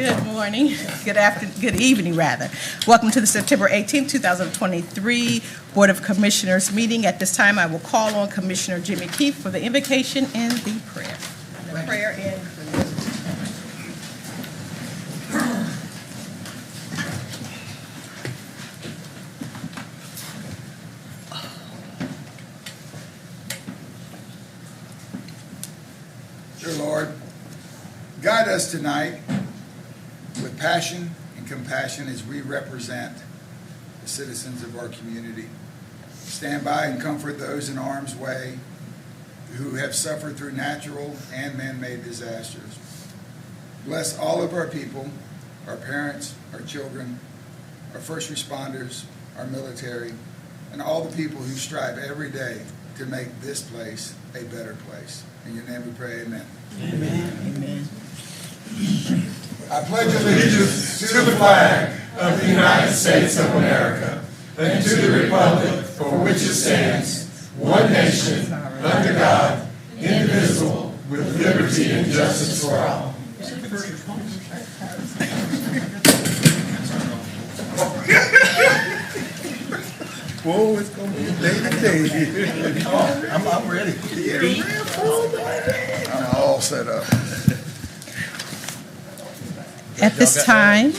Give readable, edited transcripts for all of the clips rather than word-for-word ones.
Good morning, good evening rather. Welcome to the September 18th, 2023 Board of Commissioners meeting. At this time, I will call on Commissioner Jimmy Keefe for the invocation and the prayer. Dear Lord, guide us tonight with passion and compassion as we represent the citizens of our community. Stand by and comfort those in harm's way who have suffered through natural and man-made disasters. Bless all of our people, our parents, our children, our first responders, our military, and all the people who strive every day to make this place a better place. In your name we pray, amen. Amen. Amen. I pledge allegiance to the flag of the United States of America and to the republic for which it stands, one nation, under God, indivisible, with liberty and justice for all. Whoa, it's going to be day to day. I'm ready. I'm all set up. At this time,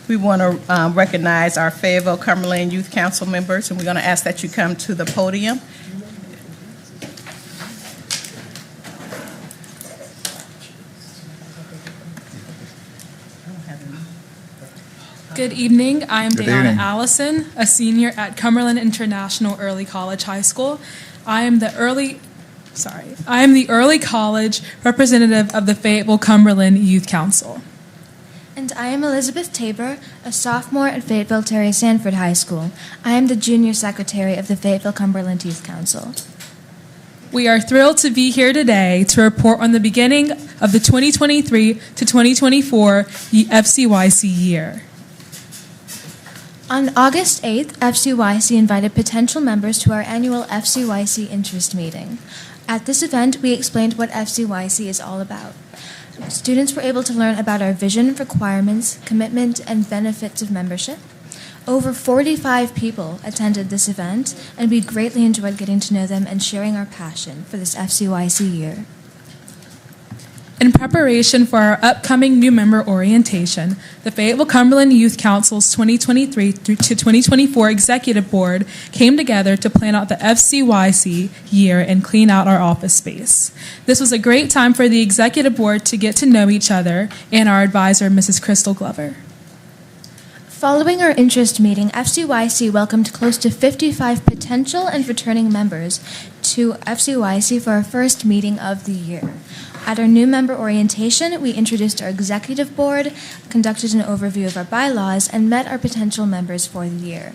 we want to recognize our Fayetteville Cumberland Youth Council members, and we're going to ask that you come to the podium. Good evening. I am Deanna Allison, a senior at Cumberland International Early College High School. I am the early college representative of the Fayetteville Cumberland Youth Council. And I am Elizabeth Tabor, a sophomore at Fayetteville Terry Sanford High School. I am the junior secretary of the Fayetteville Cumberland Youth Council. We are thrilled to be here today to report on the beginning of the 2023 to 2024 FCYC year. On August 8th, FCYC invited potential members to our annual FCYC interest meeting. At this event, we explained what FCYC is all about. Students were able to learn about our vision, requirements, commitment, and benefits of membership. Over 45 people attended this event, and we greatly enjoyed getting to know them and sharing our passion for this FCYC year. In preparation for our upcoming new member orientation, the Fayetteville Cumberland Youth Council's 2023 to 2024 Executive Board came together to plan out the FCYC year and clean out our office space. This was a great time for the Executive Board to get to know each other and our advisor, Mrs. Crystal Glover. Following our interest meeting, FCYC welcomed close to 55 potential and returning members to FCYC for our first meeting of the year. At our new member orientation, we introduced our executive board, conducted an overview of our bylaws, and met our potential members for the year.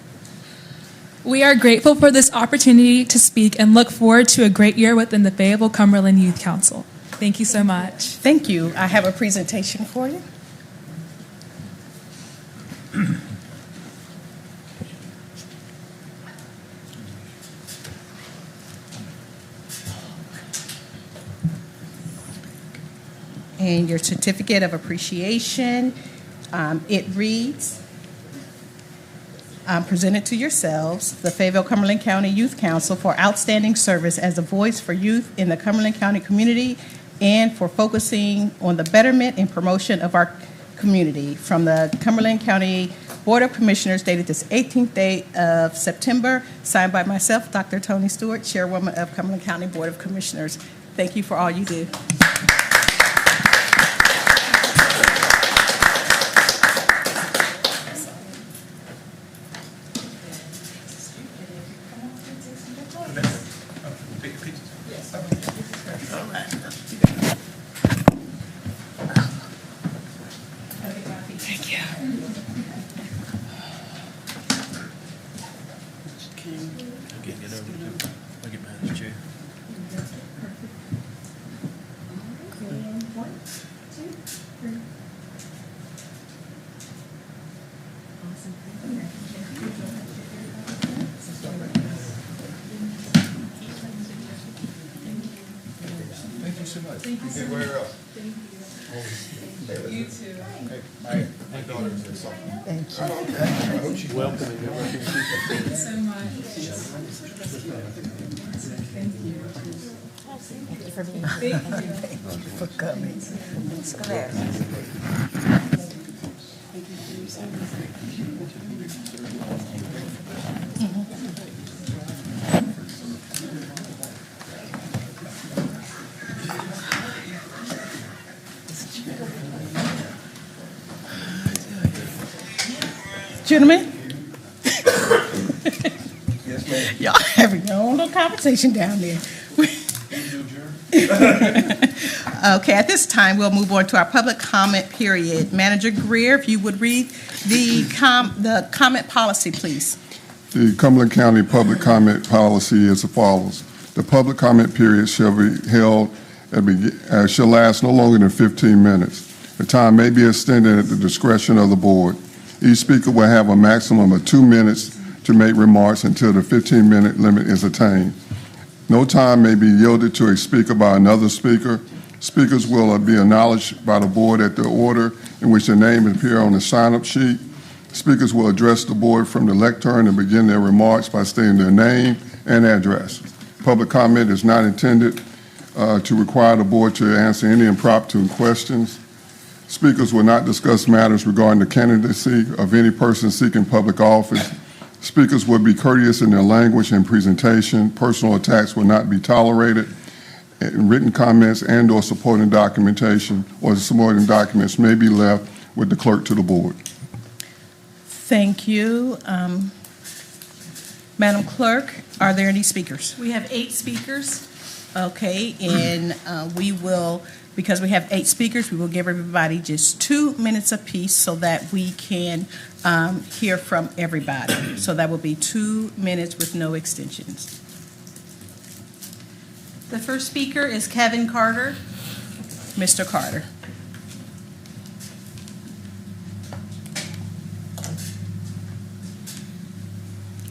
We are grateful for this opportunity to speak and look forward to a great year within the Fayetteville Cumberland Youth Council. Thank you so much. Thank you. I have a presentation for you. And your certificate of appreciation, it reads, presented to yourselves, the Fayetteville Cumberland County Youth Council for outstanding service as a voice for youth in the Cumberland County community and for focusing on the betterment and promotion of our community. From the Cumberland County Board of Commissioners, dated this 18th day of September, signed by myself, Dr. Tony Stewart, Chairwoman of Cumberland County Board of Commissioners. Thank you for all you do. Thank you so much. Thank you. You too. My daughter said something. Thank you. Okay. I hope she Thank you so much. For coming. Gentlemen? Y'all having your own little conversation down there. Okay, at this time, we'll move on to our public comment period. Manager Greer, if you would read the comment policy, please. The Cumberland County public comment policy is as follows. The public comment period shall be held, shall last no longer than 15 minutes. The time may be extended at the discretion of the board. Each speaker will have a maximum of 2 minutes to make remarks until the 15-minute limit is attained. No time may be yielded to a speaker by another speaker. Speakers will be acknowledged by the board at the order in which their name appears on the sign-up sheet. Speakers will address the board from the lectern and begin their remarks by stating their name and address. Public comment is not intended to require the board to answer any impromptu questions. Speakers will not discuss matters regarding the candidacy of any person seeking public office. Speakers will be courteous in their language and presentation. Personal attacks will not be tolerated. And written comments and/or supporting documentation or supporting documents may be left with the clerk to the board. Thank you. Madam Clerk, are there any speakers? We have 8 speakers. Okay, and we will, because we have 8 speakers, we will give everybody just 2 minutes apiece so that we can hear from everybody. So that will be 2 minutes with no extensions. The first speaker is Kevin Carter. Mr. Carter.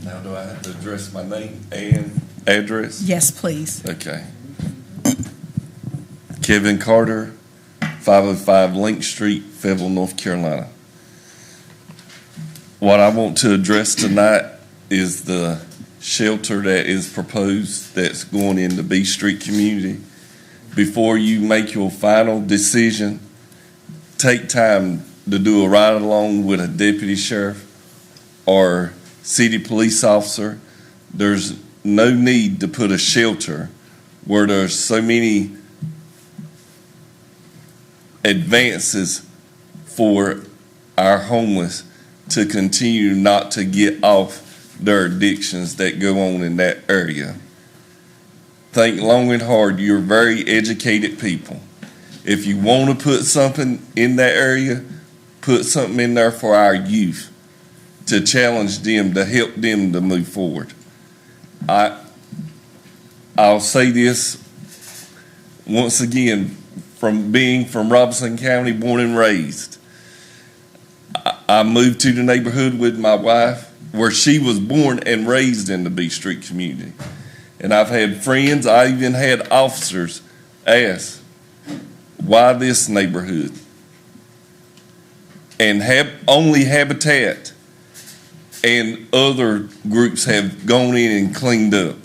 Now, do I have to address my name and address? Yes, please. Okay. Kevin Carter, 505 Link Street, Fayetteville, North Carolina. What I want to address tonight is the shelter that is proposed that's going in the B Street community. Before you make your final decision, take time to do a ride along with a deputy sheriff or city police officer. There's no need to put a shelter where there's so many advances for our homeless to continue not to get off their addictions that go on in that area. Think long and hard. You're very educated people. If you want to put something in that area, put something in there for our youth to challenge them, to help them to move forward. I'll say this once again, from being from Robinson County, born and raised. I moved to the neighborhood with my wife where she was born and raised in the B Street community. And I've had friends, I even had officers ask, why this neighborhood? And only Habitat and other groups have gone in and cleaned up.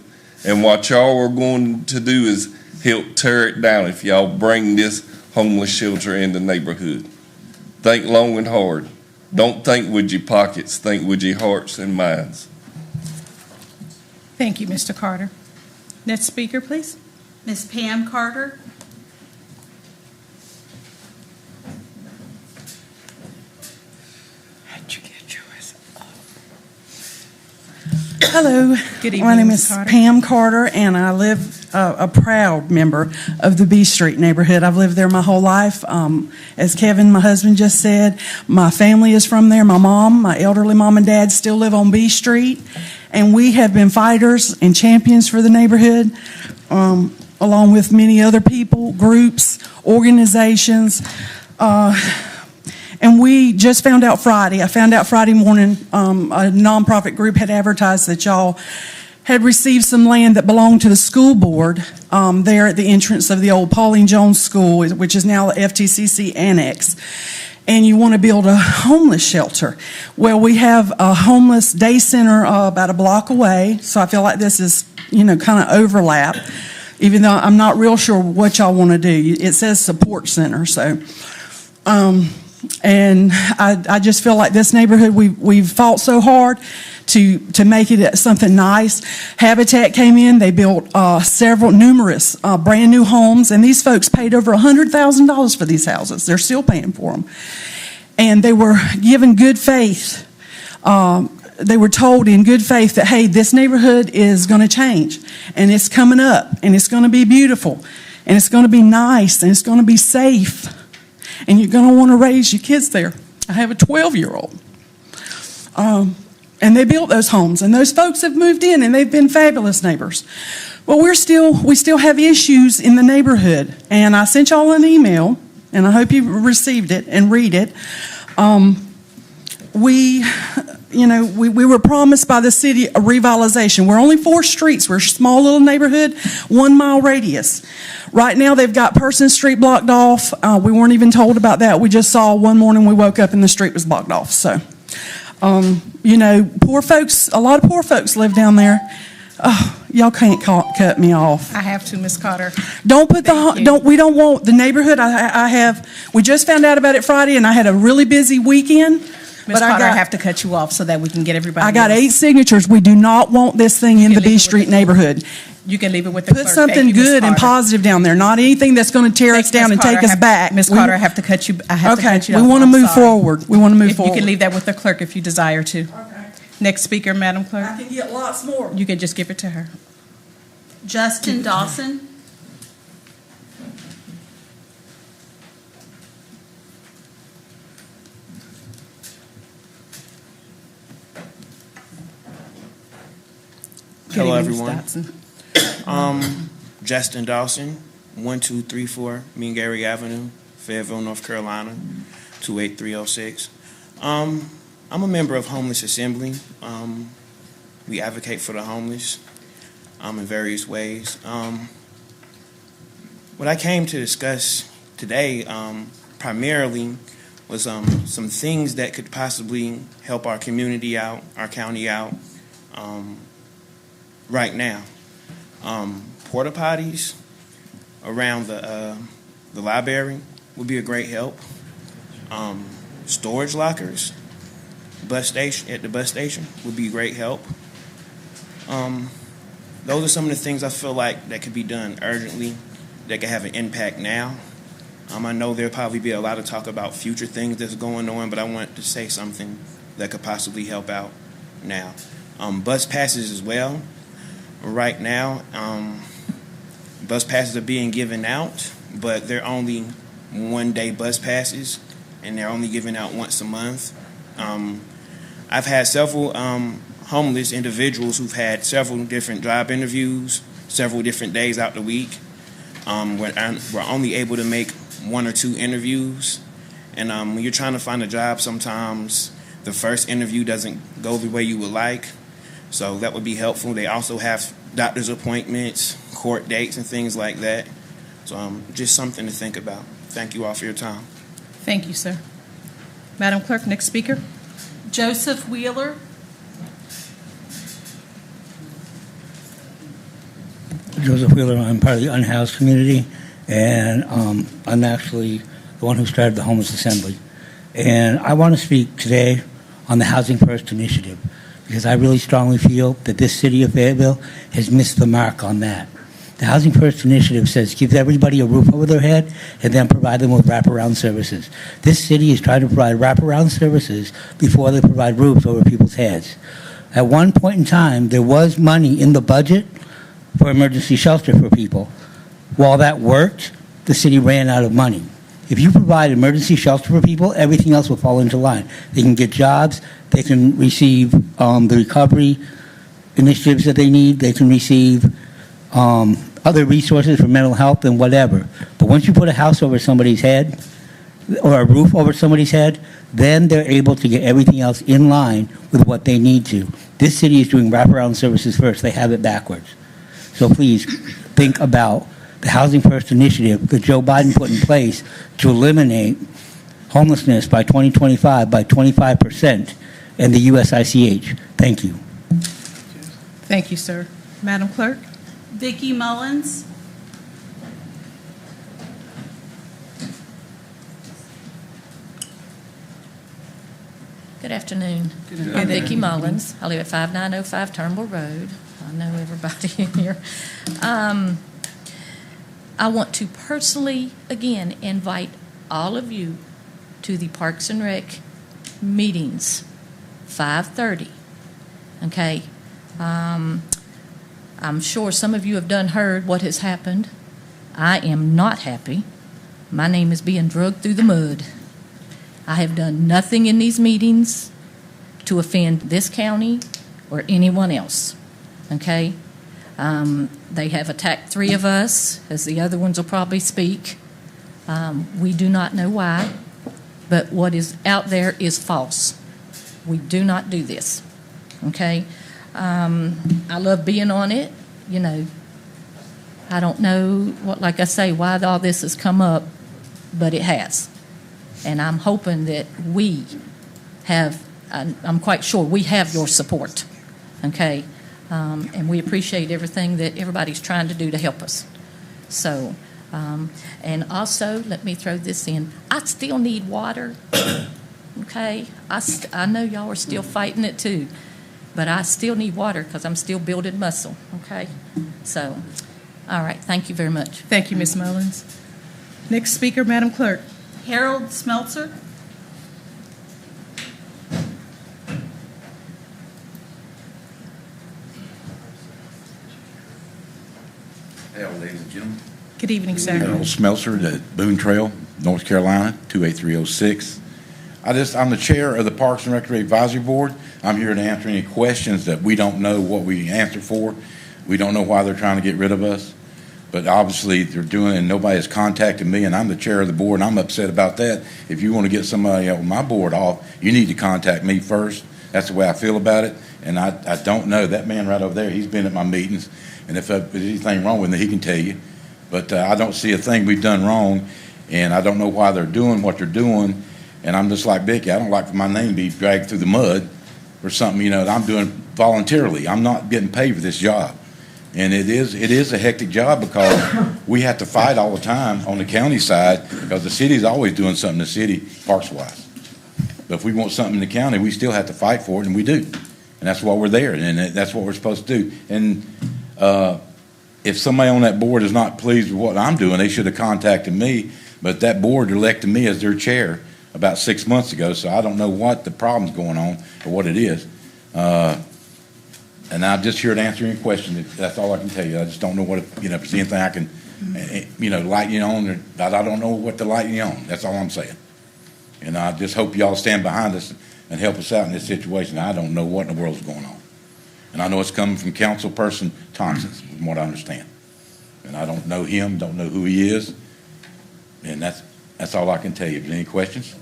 And what y'all are going to do is help tear it down if y'all bring this homeless shelter in the neighborhood. Think long and hard. Don't think with your pockets, think with your hearts and minds. Thank you, Mr. Carter. Next speaker, please. Ms. Pam Carter. How'd you get yours? Hello. Good evening, My name Ms. is Carter. Pam Carter, and I live a proud member of the B Street neighborhood. I've lived there my whole life. As Kevin, my husband, just said, my family is from there. My mom, my elderly mom and dad still live on B Street, and we have been fighters and champions for the neighborhood, along with many other people, groups, organizations. And we just found out Friday. I found out Friday morning a nonprofit group had advertised that y'all had received some land that belonged to the school board there at the entrance of the old Pauline Jones School, which is now the FTCC Annex. And you want to build a homeless shelter. Well, we have a homeless day center about a block away, so I feel like this is, kind of overlap, even though I'm not real sure what y'all want to do. It says support center, so. And I just feel like this neighborhood, we've fought so hard to make it something nice. Habitat came in, they built numerous brand new homes, and these folks paid over $100,000 for these houses. They're still paying for them. And they were given good faith. They were told in good faith that, hey, this neighborhood is going to change, and it's coming up, and it's going to be beautiful, and it's going to be nice, and it's going to be safe. And you're going to want to raise your kids there. I have a 12-year-old. And they built those homes, and those folks have moved in, and they've been fabulous neighbors. But we still have issues in the neighborhood. And I sent y'all an email, and I hope you received it and read it. We were promised by the city a revitalization. We're only 4 streets. We're a small little neighborhood, 1 mile radius. Right now, they've got Person Street blocked off. We weren't even told about that. We just saw one morning we woke up and the street was blocked off. So, poor folks, a lot of poor folks live down there. Oh, y'all can't cut me off. I have to, Ms. Carter. Don't put we don't want the neighborhood. We just found out about it Friday, and I had a really busy weekend. Ms. Carter, I have to cut you off so that we can get everybody. I got else. 8 signatures. We do not want this thing in the B Street neighborhood. You can leave it with the clerk. Put something good and positive down there, not anything that's going to tear us down and take us back. Ms. Carter, I have to cut you. I have to cut you off. We want to I'm move sorry. forward. We want to move You forward. can leave that with the clerk if you desire to. Okay. Next speaker, Madam Clerk. I can get lots more. You can just give it to her. Justin Dawson. Good Hello, evening, everyone. Ms. Dotson. Justin Dawson, 1234 Meangary Avenue, Fayetteville, North Carolina, 28306. I'm a member of Homeless Assembly. We advocate for the homeless in various ways. What I came to discuss today primarily was some things that could possibly help our community out, our county out right now. Porta potties around the library would be a great help. Storage lockers at the bus station would be great help. Those are some of the things I feel like that could be done urgently, that could have an impact now. I know there'll probably be a lot of talk about future things that's going on, but I want to say something that could possibly help out now. Bus passes as well. Right now, bus passes are being given out, but they're only one-day bus passes, and they're only given out once a month. I've had several homeless individuals who've had several different job interviews, several different days out the week. We're only able to make 1 or 2 interviews, and when you're trying to find a job, sometimes the first interview doesn't go the way you would like. So that would be helpful. They also have doctor's appointments, court dates, and things like that. So just something to think about. Thank you all for your time. Thank you, sir. Madam Clerk, next speaker. Joseph Wheeler. Joseph Wheeler. I'm part of the unhoused community, and I'm actually the one who started the Homeless Assembly. And I want to speak today on the Housing First initiative, because I really strongly feel that this city of Fayetteville has missed the mark on that. The Housing First initiative says give everybody a roof over their head and then provide them with wraparound services. This city is trying to provide wraparound services before they provide roofs over people's heads. At one point in time, there was money in the budget for emergency shelter for people. While that worked, the city ran out of money. If you provide emergency shelter for people, everything else will fall into line. They can get jobs, they can receive the recovery initiatives that they need, they can receive other resources for mental health and whatever. But once you put a house over somebody's head, or a roof over somebody's head, then they're able to get everything else in line with what they need to. This city is doing wraparound services first. They have it backwards. So please think about the Housing First initiative that Joe Biden put in place to eliminate homelessness by 2025 by 25% and the USICH. Thank you. Thank you, sir. Madam Clerk? Vicki Mullins. Good afternoon. I'm Vicki Mullins. I live at 5905 Turnbull Road. I know everybody in here. I want to personally, again, invite all of you to the Parks and Rec meetings, 5:30. Okay? I'm sure some of you have heard what has happened. I am not happy. My name is being dragged through the mud. I have done nothing in these meetings to offend this county or anyone else, okay? They have attacked 3 of us, as the other ones will probably speak. We do not know why, but what is out there is false. We do not do this, okay? I love being on it, you know. I don't know what, like I say, why all this has come up, but it has. And I'm hoping that we have, I'm quite sure we have your support, okay? And we appreciate everything that everybody's trying to do to help us. So, and also, let me throw this in. I still need water, okay? I know y'all are still fighting it too, but I still need water because I'm still building muscle, okay? So, all right, thank you very much. Thank you, Ms. Mullins. Next speaker, Madam Clerk. Harold Smeltzer. Hello, ladies and gentlemen. Good evening, sir. Harold Smeltzer, the Boone Trail, North Carolina, 28306. I'm the chair of the Parks and Recreation Advisory Board. I'm here to answer any questions that we don't know what we answer for. We don't know why they're trying to get rid of us. But obviously they're doing it, and nobody has contacted me, and I'm the chair of the board, and I'm upset about that. If you want to get somebody on my board off, you need to contact me first. That's the way I feel about it, and I don't know. That man right over there, he's been at my meetings, and if there's anything wrong with him, he can tell you. But I don't see a thing we've done wrong, and I don't know why they're doing what they're doing, and I'm just like Vicki. I don't like for my name to be dragged through the mud or something, you know, that I'm doing voluntarily. I'm not getting paid for this job. And it is a hectic job because we have to fight all the time on the county side because the city's always doing something in the city parks-wise. But if we want something in the county, we still have to fight for it, and we do. And that's why we're there, and that's what we're supposed to do. And if somebody on that board is not pleased with what I'm doing, they should have contacted me. But that board elected me as their chair about 6 months ago, so I don't know what the problem's going on or what it is. And I'm just here to answer any question. That's all I can tell you. I just don't know what, if there's anything I can, light you on. Or I don't know what to light you on. That's all I'm saying. And I just hope y'all stand behind us and help us out in this situation. I don't know what in the world's going on. And I know it's coming from Councilperson Thompson, from what I understand. And I don't know him, don't know who he is. And that's all I can tell you. Any questions?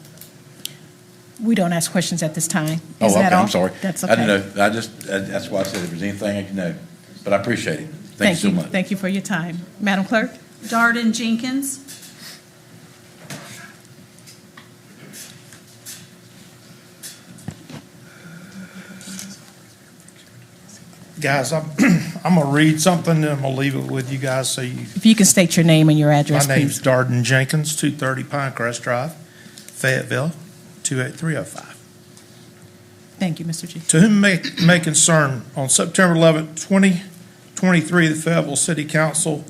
We don't ask questions at this time. Oh, Is okay, that all? I'm sorry. That's okay. I didn't know. That's why I said if there's anything I can know. But I appreciate it. Thank you so much. Thank you for your time. Madam Clerk? Darden Jenkins. Guys, I'm going to read something, and I'm going to leave it with you guys so you. If you can state your name and your address, My name's please. Darden Jenkins, 230 Pinecrest Drive, Fayetteville, 28305. Thank you, Mr. G. To whom may concern, on September 11, 2023, the Fayetteville City Council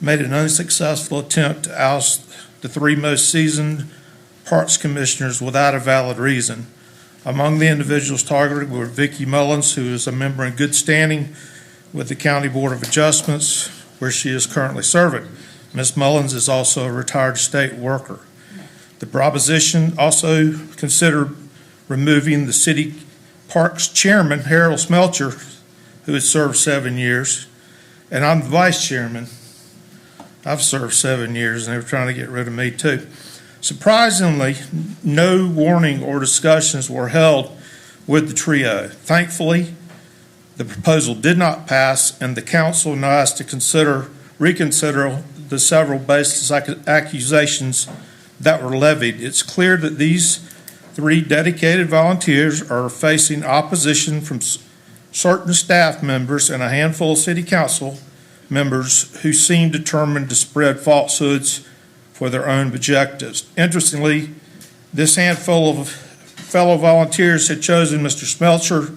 made an unsuccessful attempt to oust the 3 most seasoned parks commissioners without a valid reason. Among the individuals targeted were Vicki Mullins, who is a member in good standing with the County Board of Adjustments, where she is currently serving. Ms. Mullins is also a retired state worker. The proposition also considered removing the city parks chairman, Harold Smeltzer, who had served 7 years, and I'm the vice chairman. I've served 7 years, and they were trying to get rid of me too. Surprisingly, no warning or discussions were held with the trio. Thankfully, the proposal did not pass, and the council now has to reconsider the several baseless accusations that were levied. It's clear that these 3 dedicated volunteers are facing opposition from certain staff members and a handful of city council members who seem determined to spread falsehoods for their own objectives. Interestingly, this handful of fellow volunteers had chosen Mr. Smeltzer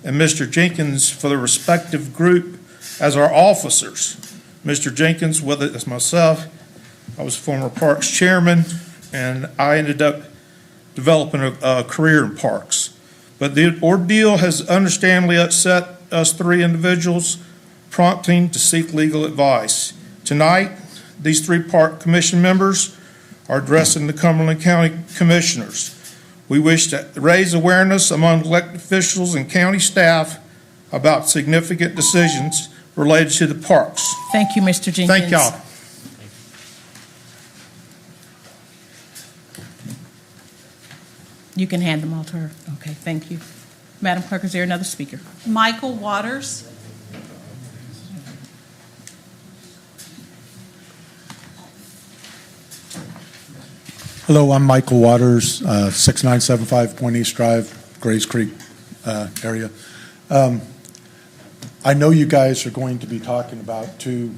and Mr. Jenkins for the respective group as our officers. Mr. Jenkins, with it as myself, I was former Parks chairman, and I ended up developing a career in parks. But the ordeal has understandably upset us 3 individuals, prompting to seek legal advice. Tonight, these 3 park commission members are addressing the Cumberland County Commissioners. We wish to raise awareness among elected officials and county staff about significant decisions related to the parks. Thank you, Mr. Jenkins. Thank y'all. You can hand them all to her. Okay, thank you. Madam Clerk, is there another speaker? Michael Waters. Hello, I'm Michael Waters, 6975 Point East Drive, Grays Creek area. I know you guys are going to be talking about 2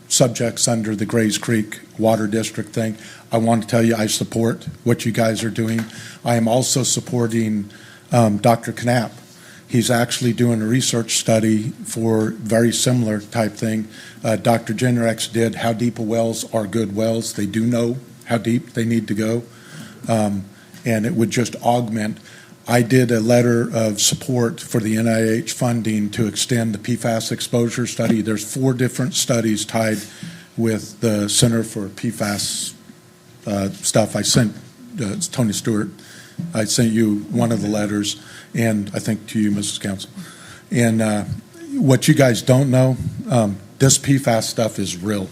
subjects under the Grays Creek Water District thing. I want to tell you I support what you guys are doing. I am also supporting Dr. Knapp. He's actually doing a research study for very similar type thing. Dr. Genrex did how deep a wells are good wells. They do know how deep they need to go, and it would just augment. I did a letter of support for the NIH funding to extend the PFAS exposure study. There's 4 different studies tied with the Center for PFAS stuff. I sent Tony Stewart, I sent you one of the letters, and I think to you, Mrs. Council. And what you guys don't know, this PFAS stuff is real.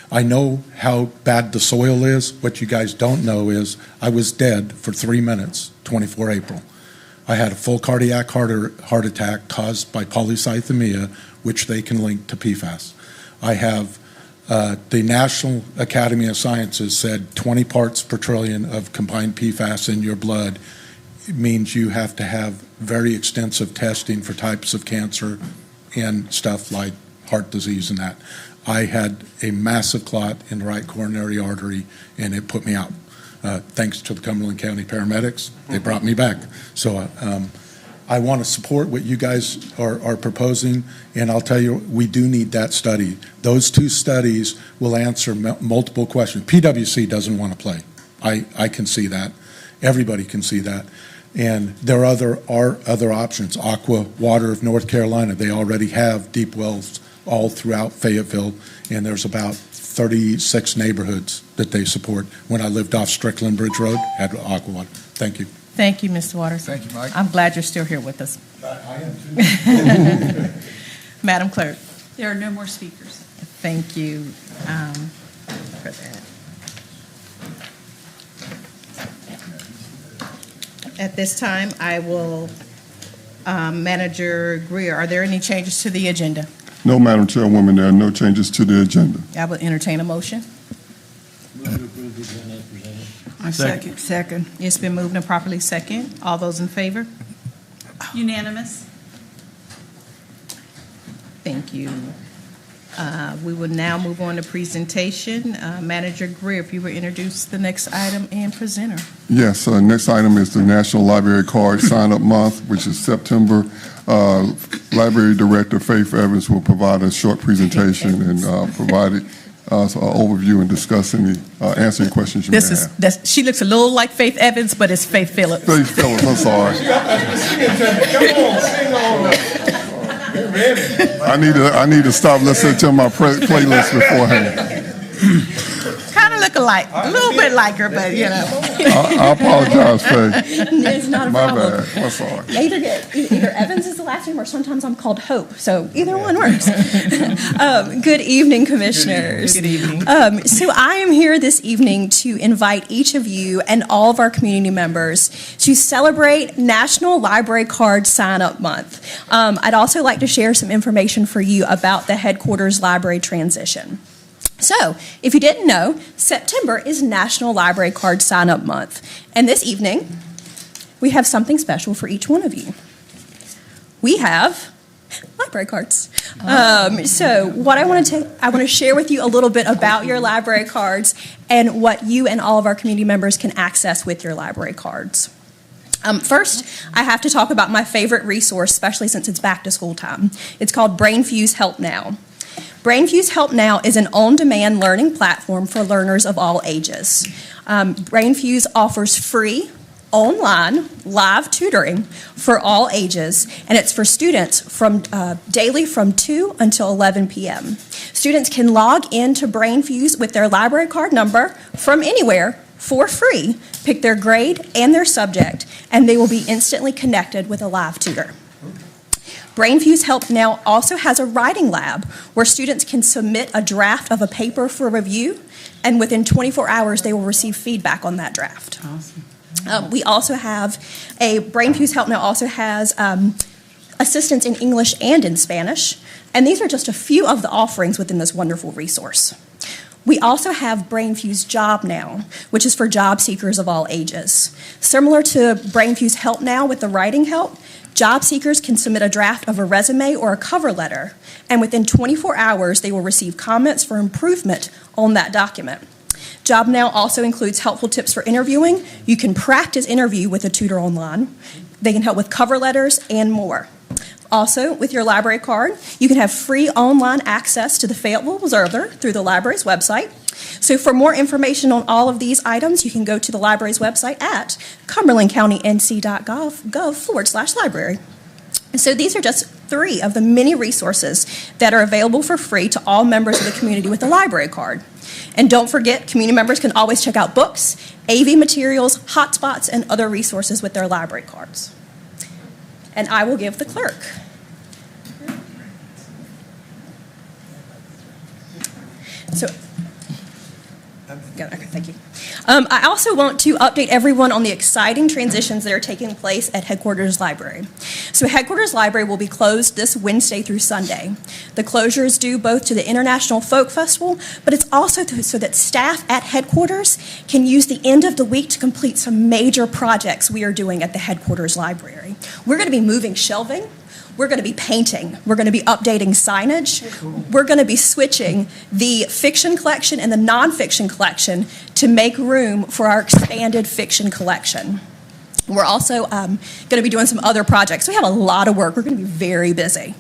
I know how bad the soil is. What you guys don't know is I was dead for 3 minutes, 24 April. I had a full cardiac heart attack caused by polycythemia, which they can link to PFAS. I have the National Academy of Sciences said 20 parts per trillion of combined PFAS in your blood means you have to have very extensive testing for types of cancer and stuff like heart disease and that. I had a massive clot in the right coronary artery, and it put me out. Thanks to the Cumberland County paramedics, they brought me back. So I want to support what you guys are proposing, and I'll tell you, we do need that study. Those 2 studies will answer multiple questions. PwC doesn't want to play. I can see that. Everybody can see that. And there are other options. Aqua Water of North Carolina, they already have deep wells all throughout Fayetteville, and there's about 36 neighborhoods that they support. When I lived off Strickland Bridge Road, had Aqua Water. Thank you. Thank you, Mr. Waters. Thank you, Mike. I'm glad you're still here with us. I am too. Madam Clerk, There are no more speakers. thank you for that. At this time, I will, Manager Greer, are there any changes to the agenda? No, Madam Chairwoman, there are no changes to the agenda. I will entertain a motion. I second. It's been moved and properly second. All those in favor? Unanimous. Thank you. We will now move on to presentation. Manager Greer, if you would introduce the next item and presenter. Yes, next item is the National Library Card Sign-Up Month, which is September. Library Director Faith Evans will provide a short presentation and provide an overview and discuss any, answer any questions you may have. She looks a little like Faith Evans, but it's Faith Phillips. Faith Phillips, I'm sorry. I need to stop listening to my playlist beforehand. Kind of look like her, but I apologize, Faye. It's not a My problem. bad. I'm sorry. Either Evans is the last name, or sometimes I'm called Hope. So either one works. Good evening, commissioners. Good evening. So I am here this evening to invite each of you and all of our community members to celebrate National Library Card Sign-Up Month. I'd also like to share some information for you about the headquarters library transition. So, if you didn't know, September is National Library Card Sign-Up Month. And this evening, we have something special for each one of you. We have library cards. So what I want to share with you a little bit about your library cards and what you and all of our community members can access with your library cards. First, I have to talk about my favorite resource, especially since it's back to school time. It's called BrainFuse Help Now. BrainFuse Help Now is an on-demand learning platform for learners of all ages. BrainFuse offers free, online, live tutoring for all ages, and it's for students from daily from 2 until 11 p.m. Students can log into BrainFuse with their library card number from anywhere for free, pick their grade and their subject, and they will be instantly connected with a live tutor. BrainFuse Help Now also has a writing lab where students can submit a draft of a paper for review, and within 24 hours they will receive feedback on that draft. Awesome. We also have BrainFuse Help Now also has assistance in English and in Spanish, and these are just a few of the offerings within this wonderful resource. We also have BrainFuse Job Now, which is for job seekers of all ages. Similar to BrainFuse Help Now with the writing help, job seekers can submit a draft of a resume or a cover letter, and within 24 hours, they will receive comments for improvement on that document. Job Now also includes helpful tips for interviewing. You can practice interview with a tutor online. They can help with cover letters and more. Also, with your library card, you can have free online access to the Fayetteville Observer through the library's website. So for more information on all of these items, you can go to the library's website at cumberlandcountync.gov/library. So these are just 3 of the many resources that are available for free to all members of the community with a library card. And don't forget, community members can always check out books, AV materials, hotspots, and other resources with their library cards. And I will give the clerk. Okay, thank you. I also want to update everyone on the exciting transitions that are taking place at Headquarters Library. So Headquarters Library will be closed this Wednesday through Sunday. The closure is due both to the International Folk Festival, but it's also so that staff at Headquarters can use the end of the week to complete some major projects we are doing at the Headquarters Library. We're going to be moving shelving. We're going to be painting. We're going to be updating signage. We're going to be switching the fiction collection and the nonfiction collection to make room for our expanded fiction collection. We're also going to be doing some other projects. We have a lot of work. We're going to be very busy.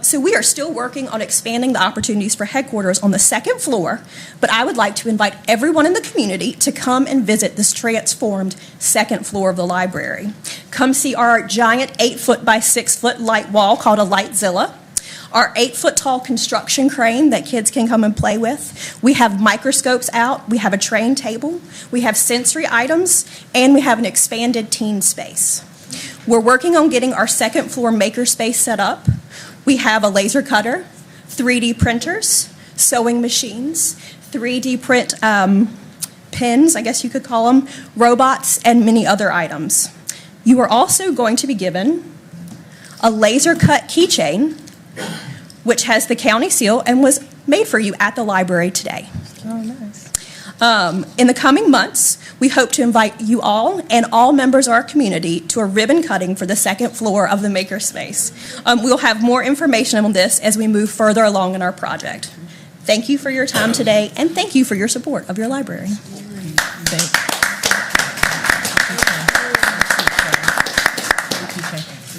So we are still working on expanding the opportunities for Headquarters on the 2nd floor, but I would like to invite everyone in the community to come and visit this transformed 2nd floor of the library. Come see our giant 8-foot by 6-foot light wall called a Lightzilla. Our 8-foot tall construction crane that kids can come and play with. We have microscopes out. We have a train table. We have sensory items, and we have an expanded teen space. We're working on getting our 2nd floor maker space set up. We have a laser cutter, 3D printers, sewing machines, 3D print pens, I guess you could call them, robots, and many other items. You are also going to be given a laser cut keychain, which has the county seal and was made for you at the library today. Oh, nice. In the coming months, we hope to invite you all and all members of our community to a ribbon cutting for the 2nd floor of the makerspace. We'll have more information on this as we move further along in our project. Thank you for your time today, and thank you for your support of your library.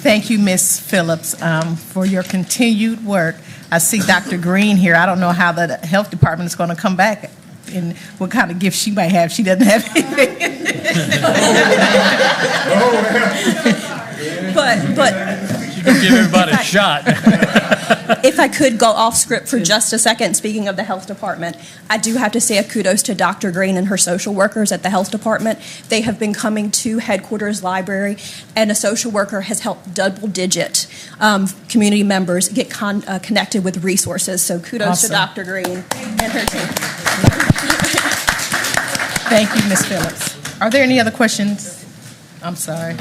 Thank you, Ms. Phillips, for your continued work. I see Dr. Green here. I don't know how the health department is going to come back and what kind of gift she might have. She doesn't have anything. You can give everybody a shot. If I could go off script for just a second, speaking of the health department, I do have to say a kudos to Dr. Green and her social workers at the health department. They have been coming to headquarters library, and a social worker has helped double-digit community members get connected with resources. So kudos to Dr. Green and her team. Thank you, Ms. Phillips. Are there any other questions? I'm sorry.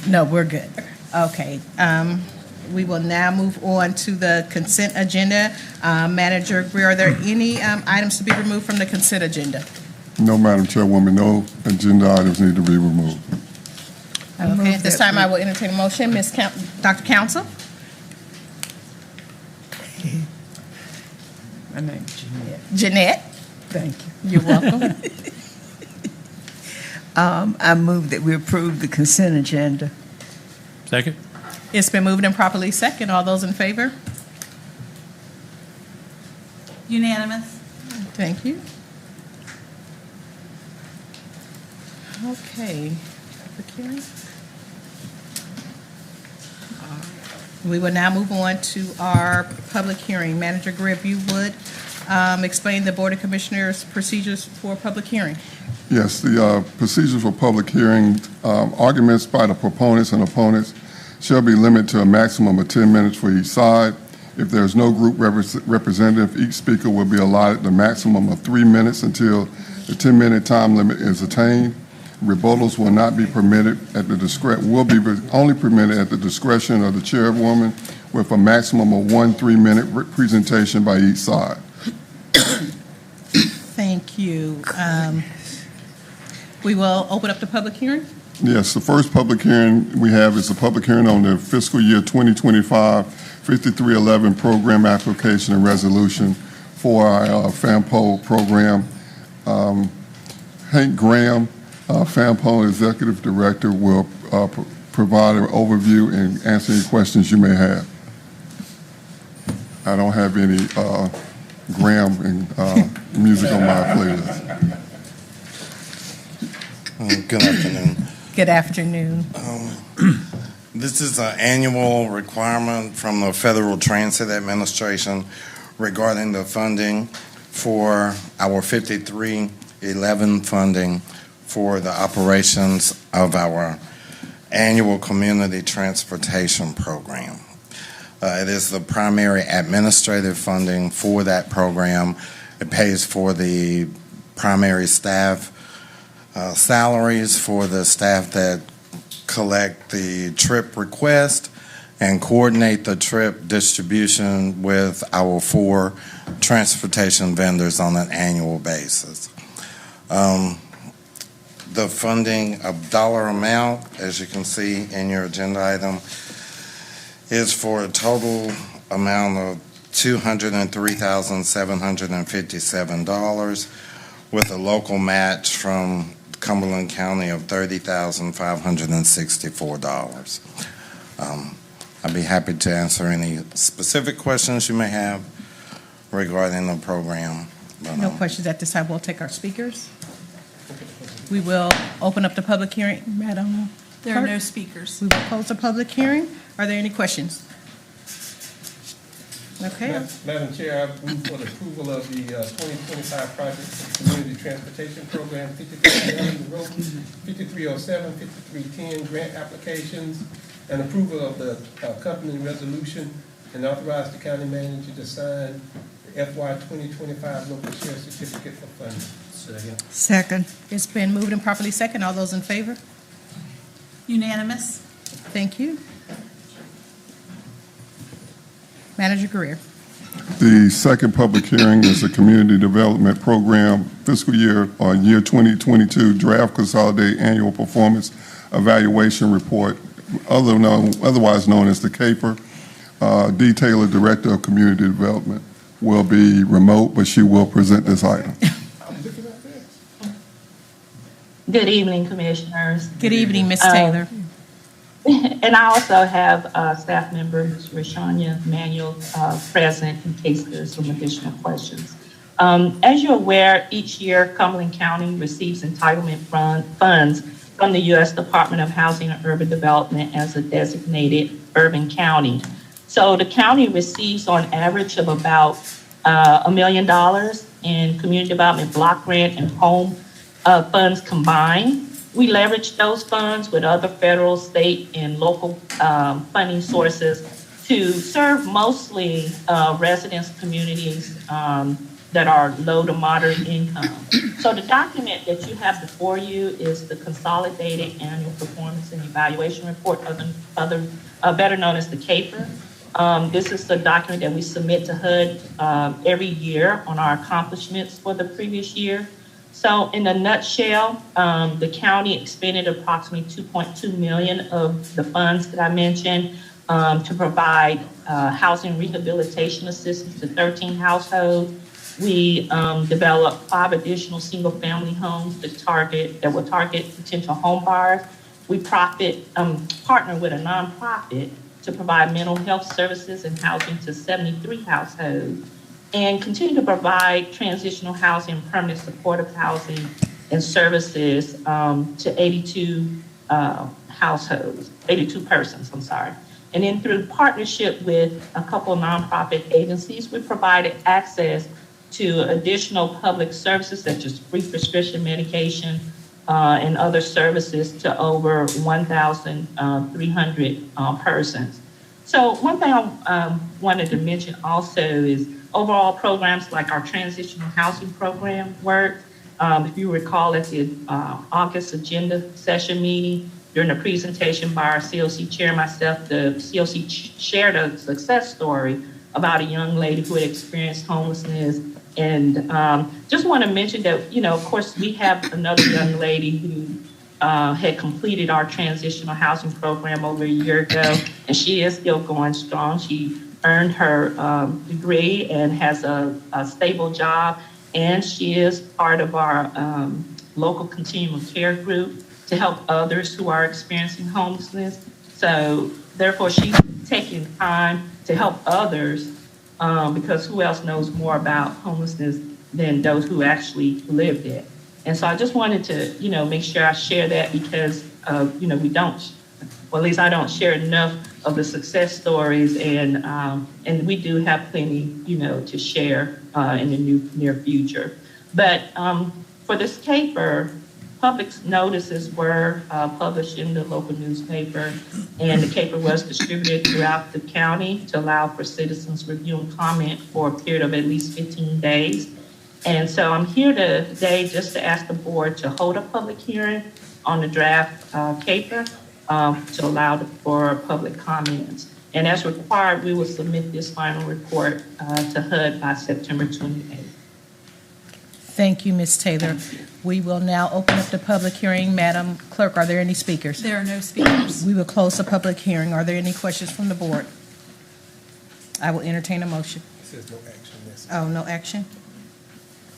No, we're good. Okay. We will now move on to the consent agenda. Manager Greer, are there any items to be removed from the consent agenda? No, Madam Chairwoman, no agenda items need to be removed. Okay, at this time, I will entertain a motion. Dr. Counsel? My name's Jeanette. Jeanette? Thank you. You're welcome. I move that we approve the consent agenda. Second. It's been moved and properly second. All those in favor? Unanimous. Thank you. Okay. We will now move on to our public hearing. Manager Greer, if you would explain the Board of Commissioners' procedures for public hearing. Yes, the procedures for public hearing, arguments by the proponents and opponents shall be limited to a maximum of 10 minutes for each side. If there's no group representative, each speaker will be allotted the maximum of 3 minutes until the 10-minute time limit is attained. Rebuttals will not be permitted only permitted at the discretion of the chairwoman, with a maximum of 1 3-minute presentation by each side. Thank you. We will open up the public hearing. Yes, the first public hearing we have is a public hearing on the fiscal year 2025 5311 program application and resolution for our FAMPO program. Hank Graham, FAMPO Executive Director, will provide an overview and answer any questions you may have. I don't have any Graham and music on my playlist. Good afternoon. Good afternoon. This is an annual requirement from the Federal Transit Administration regarding the funding for our 5311 funding for the operations of our annual community transportation program. It is the primary administrative funding for that program. It pays for the primary staff salaries for the staff that collect the trip request and coordinate the trip distribution with our 4 transportation vendors on an annual basis. The funding dollar amount, as you can see in your agenda item, is for a total amount of $203,757 with a local match from Cumberland County of $30,564. I'd be happy to answer any specific questions you may have regarding the program. No questions at this time. We'll take our speakers. We will open up the public hearing. Madam There are no speakers. We will close the public hearing. Are there any questions? Okay. Madam Chair, I move for the approval of the 2025 project community transportation program, 5307, 5310 grant applications, and approval of the accompanying resolution, and authorize the county manager to sign the FY 2025 local share certificate for funding. Second. It's been moved and properly second. All those in favor? Unanimous. Thank you. Manager Greer. The second public hearing is a community development program fiscal year 2022 draft consolidated annual performance evaluation report, otherwise known as the CAPER. D. Taylor, Director of Community Development, will be remote, but she will present this item. Good evening, Commissioners. Good evening, Ms. Taylor. And I also have staff members, Rashanya Manuel, present in case there's some additional questions. As you're aware, each year Cumberland County receives entitlement funds from the U.S. Department of Housing and Urban Development as a designated urban county. So the county receives on average of about $1 million in community development block grant and home funds combined. We leverage those funds with other federal, state, and local funding sources to serve mostly residents, communities that are low to moderate income. So the document that you have before you is the Consolidated Annual Performance and Evaluation Report, better known as the CAPER. This is the document that we submit to HUD every year on our accomplishments for the previous year. So in a nutshell, the county expended approximately $2.2 million of the funds that I mentioned to provide housing rehabilitation assistance to 13 households. We developed 5 additional single-family homes that will target potential home buyers. We partner with a nonprofit to provide mental health services and housing to 73 households, and continue to provide transitional housing and permanent supportive housing and services to 82 households, 82 persons, I'm sorry. And then through partnership with a couple of nonprofit agencies, we provided access to additional public services such as free prescription medication and other services to over 1,300 persons. So one thing I wanted to mention also is overall programs like our transitional housing program work. If you recall at the August agenda session meeting, during the presentation by our COC chair and myself, the COC shared a success story about a young lady who had experienced homelessness. And just want to mention that, of course, we have another young lady who had completed our transitional housing program over a year ago, and she is still going strong. She earned her degree and has a stable job, and she is part of our local continuum care group to help others who are experiencing homelessness. So therefore, she's taking time to help others because who else knows more about homelessness than those who actually lived it. And so I just wanted to, make sure I share that because, we don't, well, at least I don't share enough of the success stories, and we do have plenty, to share in the near future. But for this CAPER, public notices were published in the local newspaper, and the CAPER was distributed throughout the county to allow for citizens review and comment for a period of at least 15 days. And so I'm here today just to ask the board to hold a public hearing on the draft CAPER to allow for public comments. And as required, we will submit this final report to HUD by September 28th. Thank you, Ms. Taylor. We will now open up the public hearing. Madam Clerk, are there any speakers? There are no speakers. We will close the public hearing. Are there any questions from the board? I will entertain a motion. It says no action necessary. Oh, no action?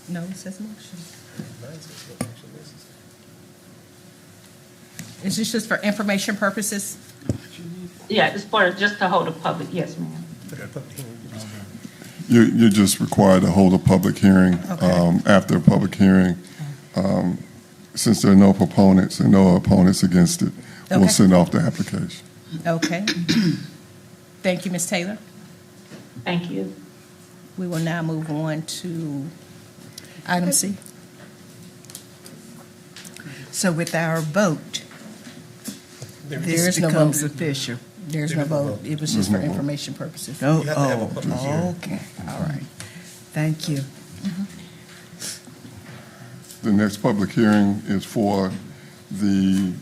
No, it says motion. Mine says no action necessary. Is this just for information purposes? Yeah, it's for just to hold a public, yes, ma'am. You're just required to hold a public hearing. Okay. After a public hearing, since there are no proponents and no opponents against it, we'll Okay. send off the application. Okay. Thank you, Ms. Taylor. Thank you. We will now move on to item C. So with our vote, There this is no becomes vote. official. There's no vote. It was just for information purposes. Oh, You have to have a public hearing. okay, all right. Thank you. The next public hearing is for the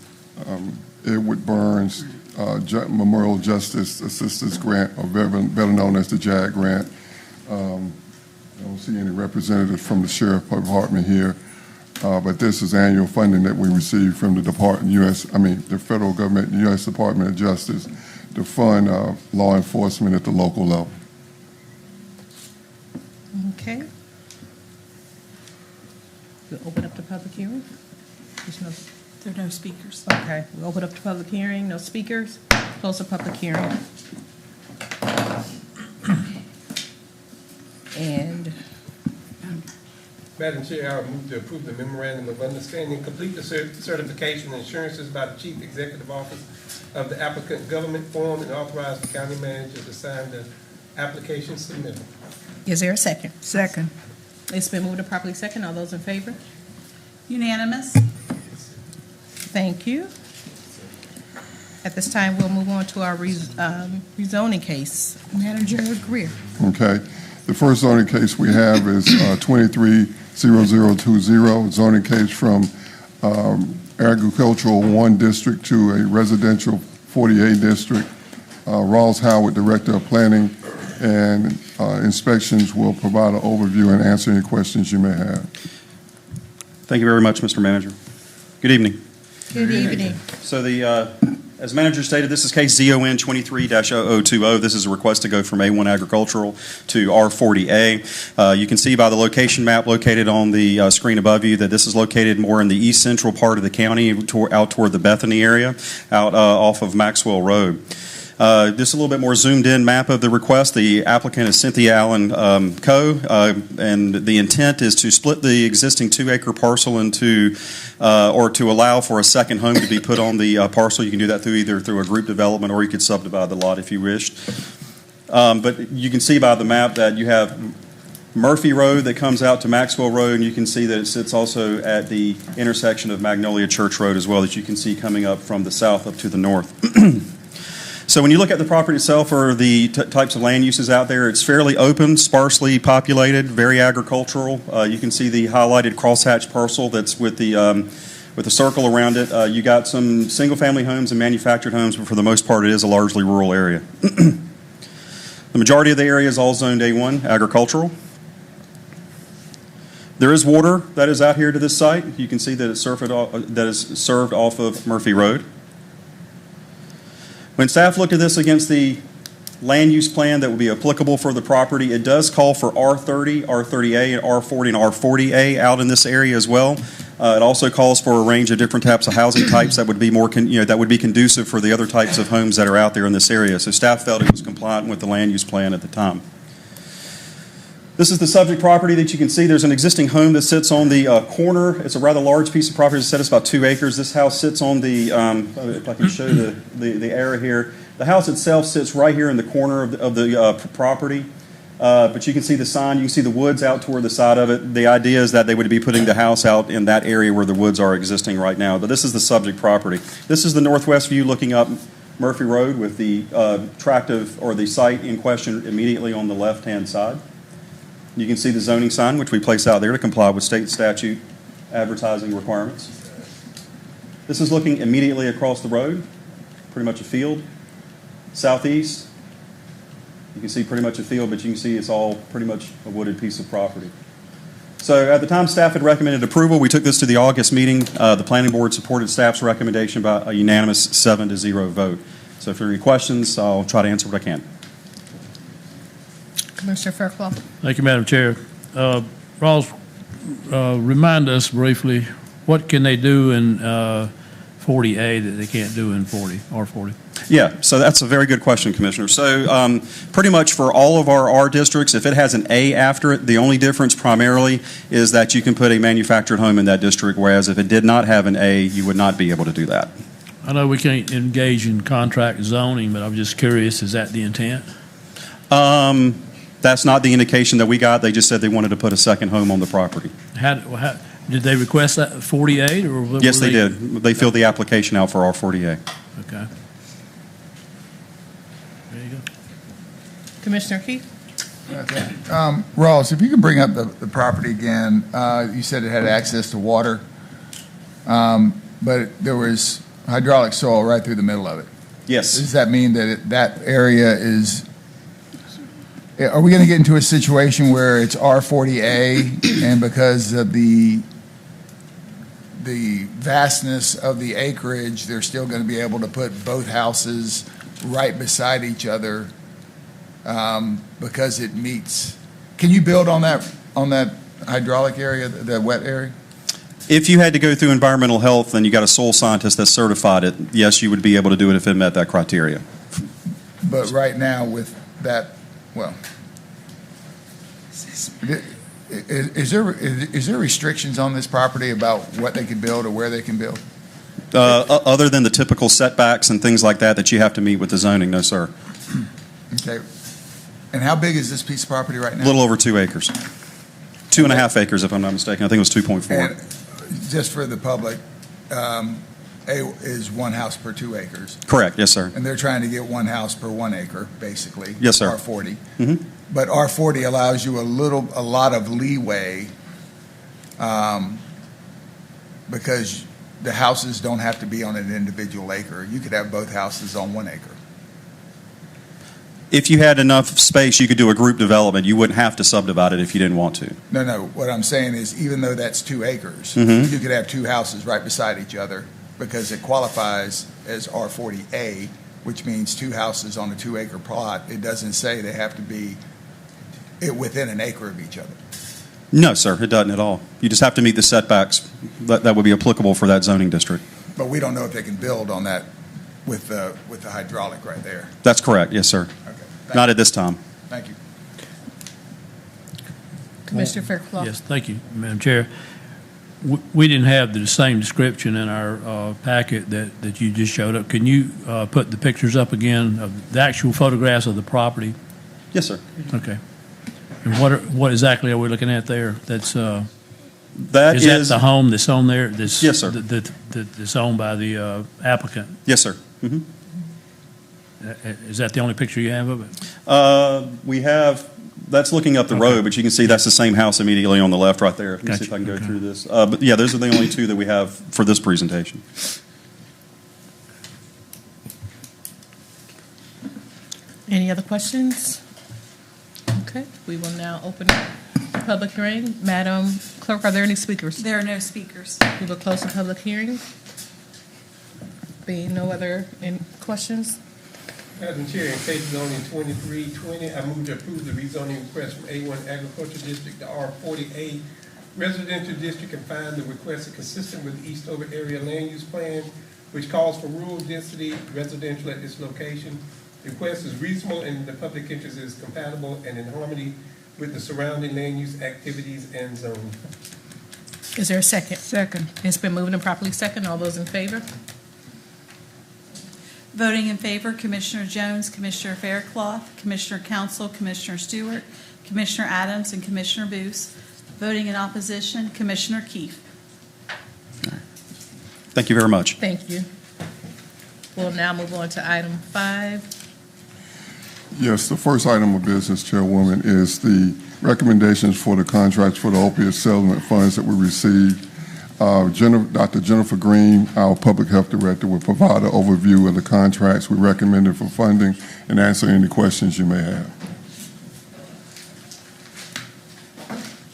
Edward Burns Memorial Justice Assistance Grant, or better known as the JAG grant. I don't see any representatives from the Sheriff Department here, but this is annual funding that we receive from the the federal government, the U.S. Department of Justice, to fund law enforcement at the local level. Okay. We'll open up the public hearing. There are no speakers. Okay, we'll open up the public hearing. No speakers. Close the public hearing. And Madam Chair, I move to approve the memorandum of understanding, complete the certification and assurances by the Chief Executive Office of the applicant government form and authorize the county manager to sign the application submitted. Is there a second? Second. It's been moved and properly second. All those in favor? Unanimous? Thank you. At this time, we'll move on to our rezoning case. Manager Greer. Okay. The first zoning case we have is 230020, zoning case from agricultural 1 district to a residential 48 district. Rawls Howard, Director of Planning and Inspections, will provide an overview and answer any questions you may have. Thank you very much, Mr. Manager. Good evening. Good evening. So as manager stated, this is case ZON 23-0020. This is a request to go from A1 agricultural to R40A. You can see by the location map located on the screen above you that this is located more in the east central part of the county, out toward the Bethany area, out off of Maxwell Road. Just a little bit more zoomed in map of the request. The applicant is Cynthia Allen Co., and the intent is to split the existing 2-acre parcel into, or to allow for a second home to be put on the parcel. You can do that either through a group development, or you could subdivide the lot if you wished. But you can see by the map that you have Murphy Road that comes out to Maxwell Road, and you can see that it sits also at the intersection of Magnolia Church Road as well, that you can see coming up from the south up to the north. So when you look at the property itself, or the types of land uses out there, it's fairly open, sparsely populated, very agricultural. You can see the highlighted crosshatch parcel that's with the circle around it. You got some single-family homes and manufactured homes, but for the most part, it is a largely rural area. The majority of the area is all zoned A1, agricultural. There is water that is out here to this site. You can see that it's served off of Murphy Road. When staff looked at this against the land use plan that would be applicable for the property, it does call for R30, R30A, and R40 and R40A out in this area as well. It also calls for a range of different types of housing types that would be more, that would be conducive for the other types of homes that are out there in this area. So staff felt it was compliant with the land use plan at the time. This is the subject property that you can see. There's an existing home that sits on the corner. It's a rather large piece of property. As I said, it's about 2 acres. This house sits on the, if I can show the area here. The house itself sits right here in the corner of the property. But you can see the sign. You can see the woods out toward the side of it. The idea is that they would be putting the house out in that area where the woods are existing right now. But this is the subject property. This is the northwest view looking up Murphy Road with the the site in question immediately on the left-hand side. You can see the zoning sign, which we place out there to comply with state statute advertising requirements. This is looking immediately across the road, pretty much a field. Southeast, you can see pretty much a field, but you can see it's all pretty much a wooded piece of property. So at the time staff had recommended approval, we took this to the August meeting. The planning board supported staff's recommendation by a unanimous 7-0 vote. So if there are any questions, I'll try to answer what I can. Commissioner Fairclough. Thank you, Madam Chair. Rawls, remind us briefly, what can they do in 40A that they can't do in R40? Yeah, so that's a very good question, Commissioner. So pretty much for all of our R districts, if it has an A after it, the only difference primarily is that you can put a manufactured home in that district, whereas if it did not have an A, you would not be able to do that. I know we can't engage in contract zoning, but I'm just curious, is that the intent? That's not the indication that we got. They just said they wanted to put a second home on the property. How did they request that 48? Or yes, they did. They filled the application out for R40A. Okay. There you go. Commissioner Keith. Okay. Ross, if you could bring up the property again. You said it had access to water, but there was hydraulic soil right through the middle of it. Yes. Does that mean that that area is... Are we going to get into a situation where it's R40A, and because of the vastness of the acreage, they're still going to be able to put both houses right beside each other because it meets? Can you build on that hydraulic area, the wet area? If you had to go through environmental health and you got a soil scientist that certified it, yes, you would be able to do it if it met that criteria. But right now with that, well, Is there restrictions on this property about what they can build or where they can build? Other than the typical setbacks and things like that you have to meet with the zoning, no, sir. Okay. And how big is this piece of property right now? A little over 2 acres. 2.5 acres, if I'm not mistaken. I think it was 2.4. And just for the public, is one house per 2 acres. Correct, yes, sir. And they're trying to get one house per 1 acre, basically. Yes, sir. R40. Mhm. But R40 allows you a lot of leeway because the houses don't have to be on an individual acre. You could have both houses on 1 acre. If you had enough space, you could do a group development. You wouldn't have to subdivide it if you didn't want to. No. What I'm saying is, even though that's 2 acres, Mhm. you could have 2 houses right beside each other because it qualifies as R40A, which means 2 houses on a 2 acre plot. It doesn't say they have to be within an acre of each other. No, sir, it doesn't at all. You just have to meet the setbacks that would be applicable for that zoning district. But we don't know if they can build on that with the hydraulic right there. That's correct, yes, sir. Okay. Not at this time. Thank you. Commissioner Fairclough. Yes, thank you, Madam Chair. We didn't have the same description in our packet that you just showed up. Can you put the pictures up again of the actual photographs of the property? Yes, sir. Okay. And what exactly are we looking at there? Is that the home that's on there? Yes, sir. That's owned by the applicant? Yes, sir. Mhm. Is that the only picture you have of it? We have, that's looking up the road, but you can see that's the same house immediately on the left right there. Let me Gotcha. see if I can go through this. But yeah, those are the only 2 that we have for this presentation. Any other questions? Okay, we will now open the public hearing. Madam Clerk, are there any speakers? There are no speakers. We will close the public hearing. Being no other questions? Madam Chair, in case zoning 2320, I move to approve the rezoning request from A1 Agriculture District to R40A Residential District and find the request is consistent with the Eastover Area Land Use Plan, which calls for rural density residential at this location. The request is reasonable and the public interest is compatible and in harmony with the surrounding land use activities and zoning. Is there a second? Second. It's been moved and properly second. All those in favor? Voting in favor, Commissioner Jones, Commissioner Fairclough, Commissioner Council, Commissioner Stewart, Commissioner Adams, and Commissioner Booth. Voting in opposition, Commissioner Keefe. Thank you very much. Thank you. We'll now move on to item 5. Yes, the first item of business, Chairwoman, is the recommendations for the contracts for the opioid settlement funds that we received. Dr. Jennifer Green, our Public Health Director, will provide an overview of the contracts we recommended for funding and answer any questions you may have.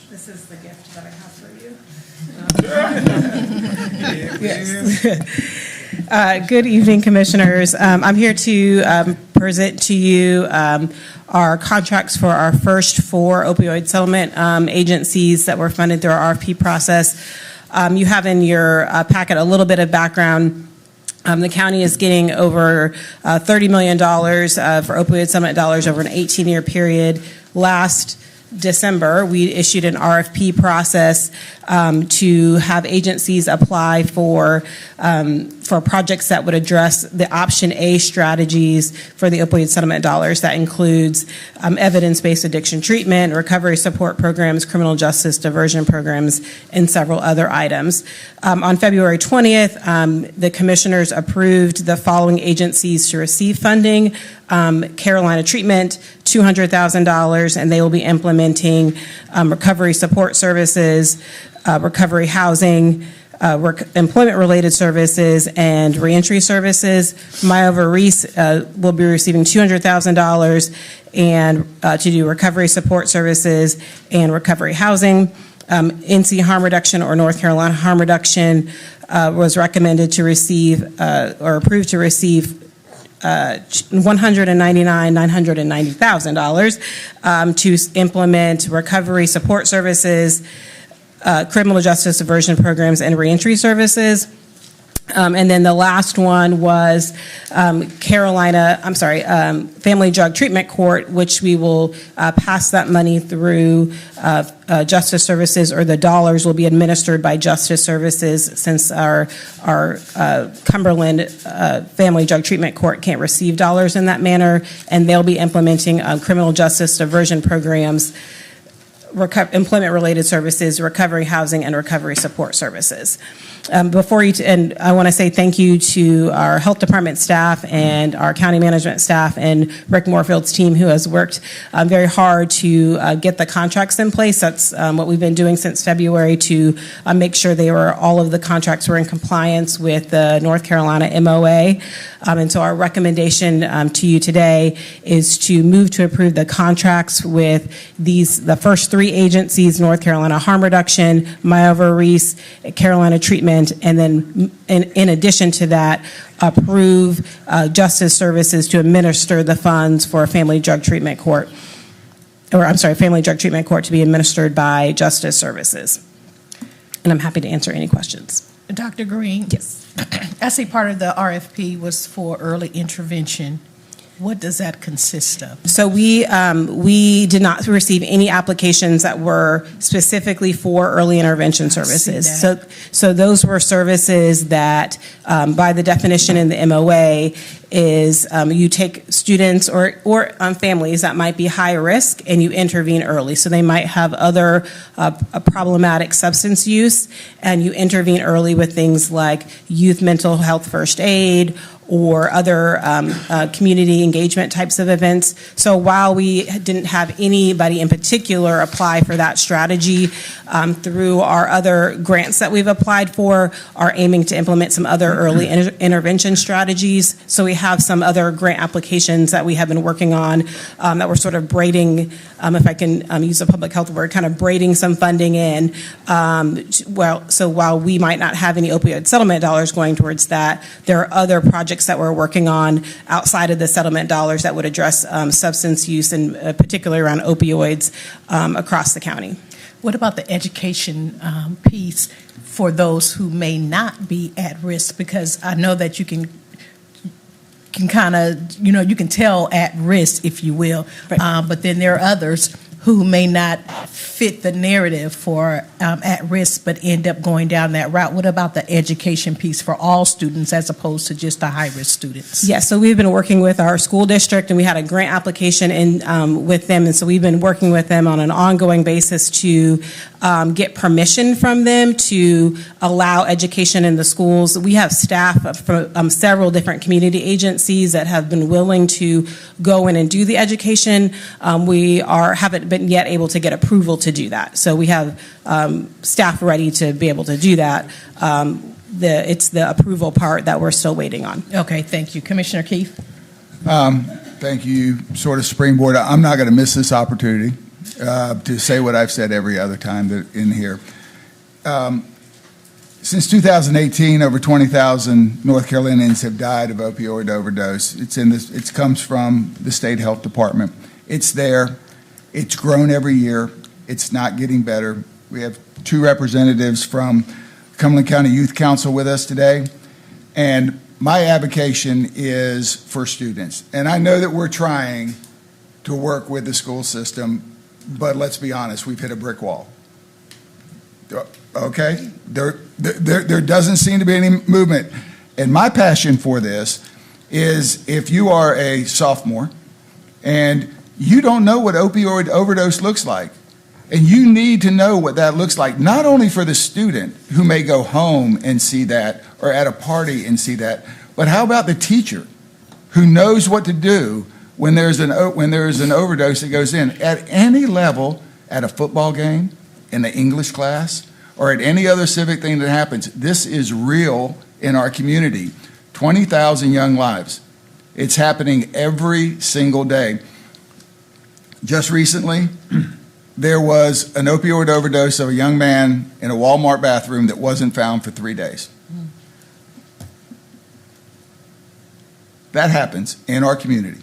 This is the gift that I have for you. Yes. Good evening, Commissioners. I'm here to present to you our contracts for our first 4 opioid settlement agencies that were funded through our RFP process. You have in your packet a little bit of background. The county is getting over $30 million for opioid settlement dollars over an 18-year period. Last December, we issued an RFP process to have agencies apply for projects that would address the option A strategies for the opioid settlement dollars. That includes evidence-based addiction treatment, recovery support programs, criminal justice diversion programs, and several other items. On February 20th, the commissioners approved the following agencies to receive funding. Carolina Treatment, $200,000, and they will be implementing recovery support services, recovery housing, employment-related services, and reentry services. Myover Reese will be receiving $200,000 and to do recovery support services and recovery housing. NC Harm Reduction or North Carolina Harm Reduction was recommended to receive or approved to receive $199,990,000 to implement recovery support services, criminal justice diversion programs, and reentry services. And then the last one was Family Drug Treatment Court, which we will pass that money through Justice Services, or the dollars will be administered by Justice Services, since our Cumberland Family Drug Treatment Court can't receive dollars in that manner, and they'll be implementing criminal justice diversion programs, employment-related services, recovery housing, and recovery support services. And I want to say thank you to our health department staff and our county management staff and Rick Moorfield's team, who has worked very hard to get the contracts in place. That's what we've been doing since February, to make sure all of the contracts were in compliance with the North Carolina MOA. And so our recommendation to you today is to move to approve the contracts with the first three agencies: North Carolina Harm Reduction, Myover Reese, Carolina Treatment, and then in addition to that, approve Justice Services to administer the funds for Family Drug Treatment Court, Family Drug Treatment Court to be administered by Justice Services. And I'm happy to answer any questions. Dr. Green? Yes. I see part of the RFP was for early intervention. What does that consist of? So we did not receive any applications that were specifically for early intervention services. So those were services that, by the definition in the MOA, is you take students or families that might be high risk and you intervene early. So they might have other problematic substance use, and you intervene early with things like youth mental health first aid or other community engagement types of events. So while we didn't have anybody in particular apply for that strategy, through our other grants that we've applied for, are aiming to implement some other early intervention strategies. So we have some other grant applications that we have been working on that we're sort of braiding, if I can use a public health word, kind of braiding some funding in. So while we might not have any opioid settlement dollars going towards that, there are other projects that we're working on outside of the settlement dollars that would address substance use, and particularly around opioids across the county. What about the education piece for those who may not be at risk? Because I know that you can kind of, you can tell at risk, if you will, but then there are others who may not fit the narrative for at risk but end up going down that route. What about the education piece for all students as opposed to just the high-risk students? Yeah, so we've been working with our school district, and we had a grant application in with them, and so we've been working with them on an ongoing basis to get permission from them to allow education in the schools. We have staff from several different community agencies that have been willing to go in and do the education. We haven't been yet able to get approval to do that. So we have staff ready to be able to do that. It's the approval part that we're still waiting on. Okay, thank you. Commissioner Keith? Thank you. Sort of springboard. I'm not going to miss this opportunity to say what I've said every other time in here. Since 2018, over 20,000 North Carolinians have died of opioid overdose. It comes from the state health department. It's there. It's grown every year. It's not getting better. We have two representatives from Cumberland County Youth Council with us today, and my advocation is for students. And I know that we're trying to work with the school system, but let's be honest, we've hit a brick wall. Okay? There doesn't seem to be any movement. And my passion for this is, if you are a sophomore and you don't know what opioid overdose looks like, and you need to know what that looks like, not only for the student who may go home and see that, or at a party and see that, but how about the teacher who knows what to do when there's an overdose that goes in at any level, at a football game, in the English class, or at any other civic thing that happens. This is real in our community. 20,000 young lives. It's happening every single day. Just recently, there was an opioid overdose of a young man in a Walmart bathroom that wasn't found for 3 days. That happens in our community.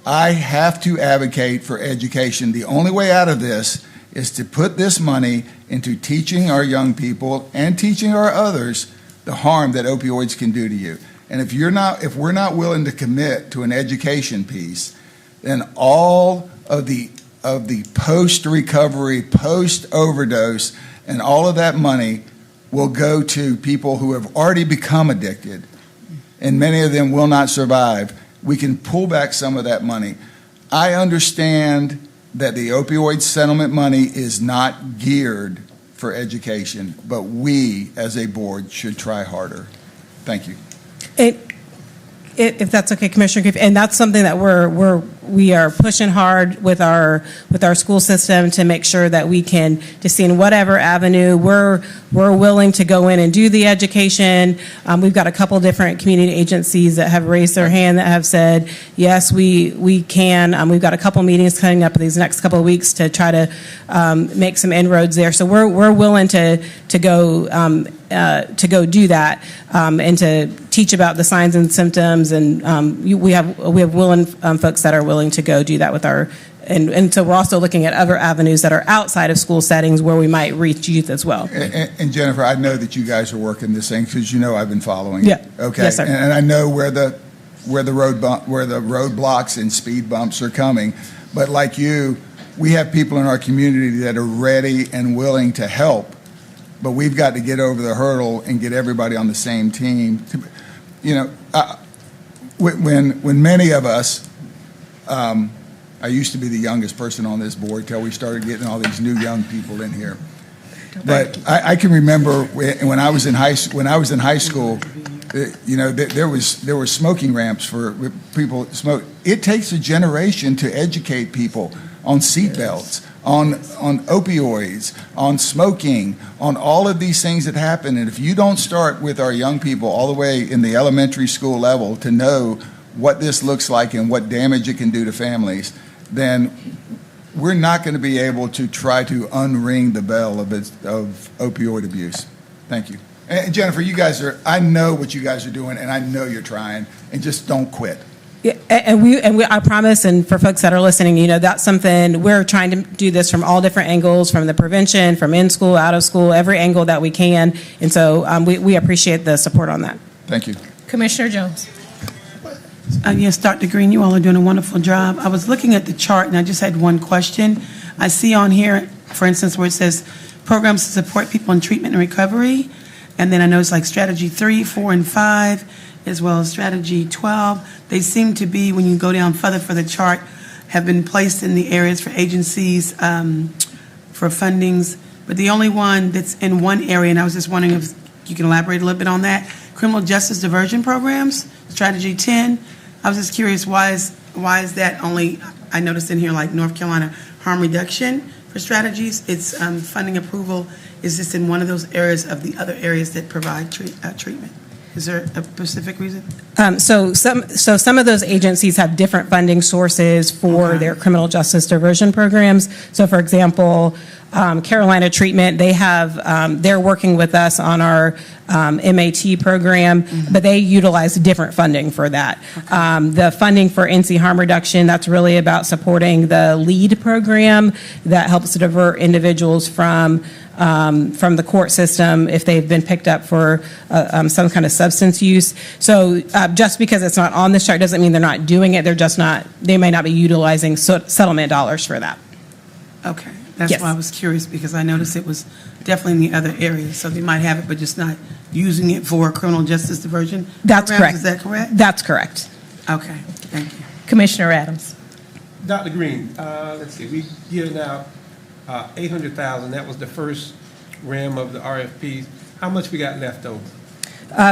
I have to advocate for education. The only way out of this is to put this money into teaching our young people and teaching our others the harm that opioids can do to you. And if we're not willing to commit to an education piece, then all of the post-recovery, post-overdose, and all of that money will go to people who have already become addicted, and many of them will not survive. We can pull back some of that money. I understand that the opioid settlement money is not geared for education, but we, as a board, should try harder. Thank you. If that's okay, Commissioner Griffin, and that's something that we are pushing hard with our school system to make sure that we can, to see in whatever avenue we're willing to go in and do the education. We've got a couple different community agencies that have raised their hand that have said yes, we can. We've got a couple meetings coming up in these next couple of weeks to try to make some inroads there. So we're willing to go do that and to teach about the signs and symptoms, and we have willing folks that are willing to go do that with our, and so we're also looking at other avenues that are outside of school settings where we might reach youth as well. And Jennifer, I know that you guys are working this thing because I've been following. Yeah. Okay. Yes, sir. And I know where the roadblocks and speed bumps are coming, but like you, we have people in our community that are ready and willing to help. But we've got to get over the hurdle and get everybody on the same team. When many of us, I used to be the youngest person on this board till we started getting all these new young people in here. But I can remember when I was in high school, there were smoking ramps for people to smoke. It takes a generation to educate people on seatbelts, on opioids, on smoking, on all of these things that happen. And if you don't start with our young people all the way in the elementary school level to know what this looks like and what damage it can do to families, then we're not going to be able to try to unring the bell of opioid abuse. Thank you. And Jennifer, I know what you guys are doing, and I know you're trying, and just don't quit. Yeah, and I promise, and for folks that are listening, that's something we're trying to do this from all different angles, from the prevention, from in school, out of school, every angle that we can, and so we appreciate the support on that. Thank you. Commissioner Jones. Yes, Dr. Green, you all are doing a wonderful job. I was looking at the chart, and I just had one question. I see on here, for instance, where it says programs to support people in treatment and recovery, and then I noticed like strategy 3, 4, and 5, as well as strategy 12. They seem to be, when you go down further for the chart, have been placed in the areas for agencies for fundings. But the only one that's in one area, and I was just wondering if you can elaborate a little bit on that, criminal justice diversion programs, strategy 10. I was just curious, why is that only, I noticed in here like North Carolina harm reduction for strategies, its funding approval is just in one of those areas of the other areas that provide treatment. Is there a specific reason? So some of those agencies have different funding sources for their criminal justice diversion programs. So for example, Carolina Treatment, they're working with us on our MAT program, but they utilize different funding for that. The funding for NC harm reduction, that's really about supporting the LEAD program that helps to divert individuals from the court system if they've been picked up for some kind of substance use. So just because it's not on this chart doesn't mean they're not doing it. They may not be utilizing settlement dollars for that. Okay. That's why I was curious, because I noticed it was definitely in the other areas. So they might have it, but just not using it for criminal justice diversion. That's correct. Is that correct? That's correct. Okay. Thank you. Commissioner Adams. Dr. Green, let's see, we given out $800,000. That was the first ram of the RFPs. How much we got left over?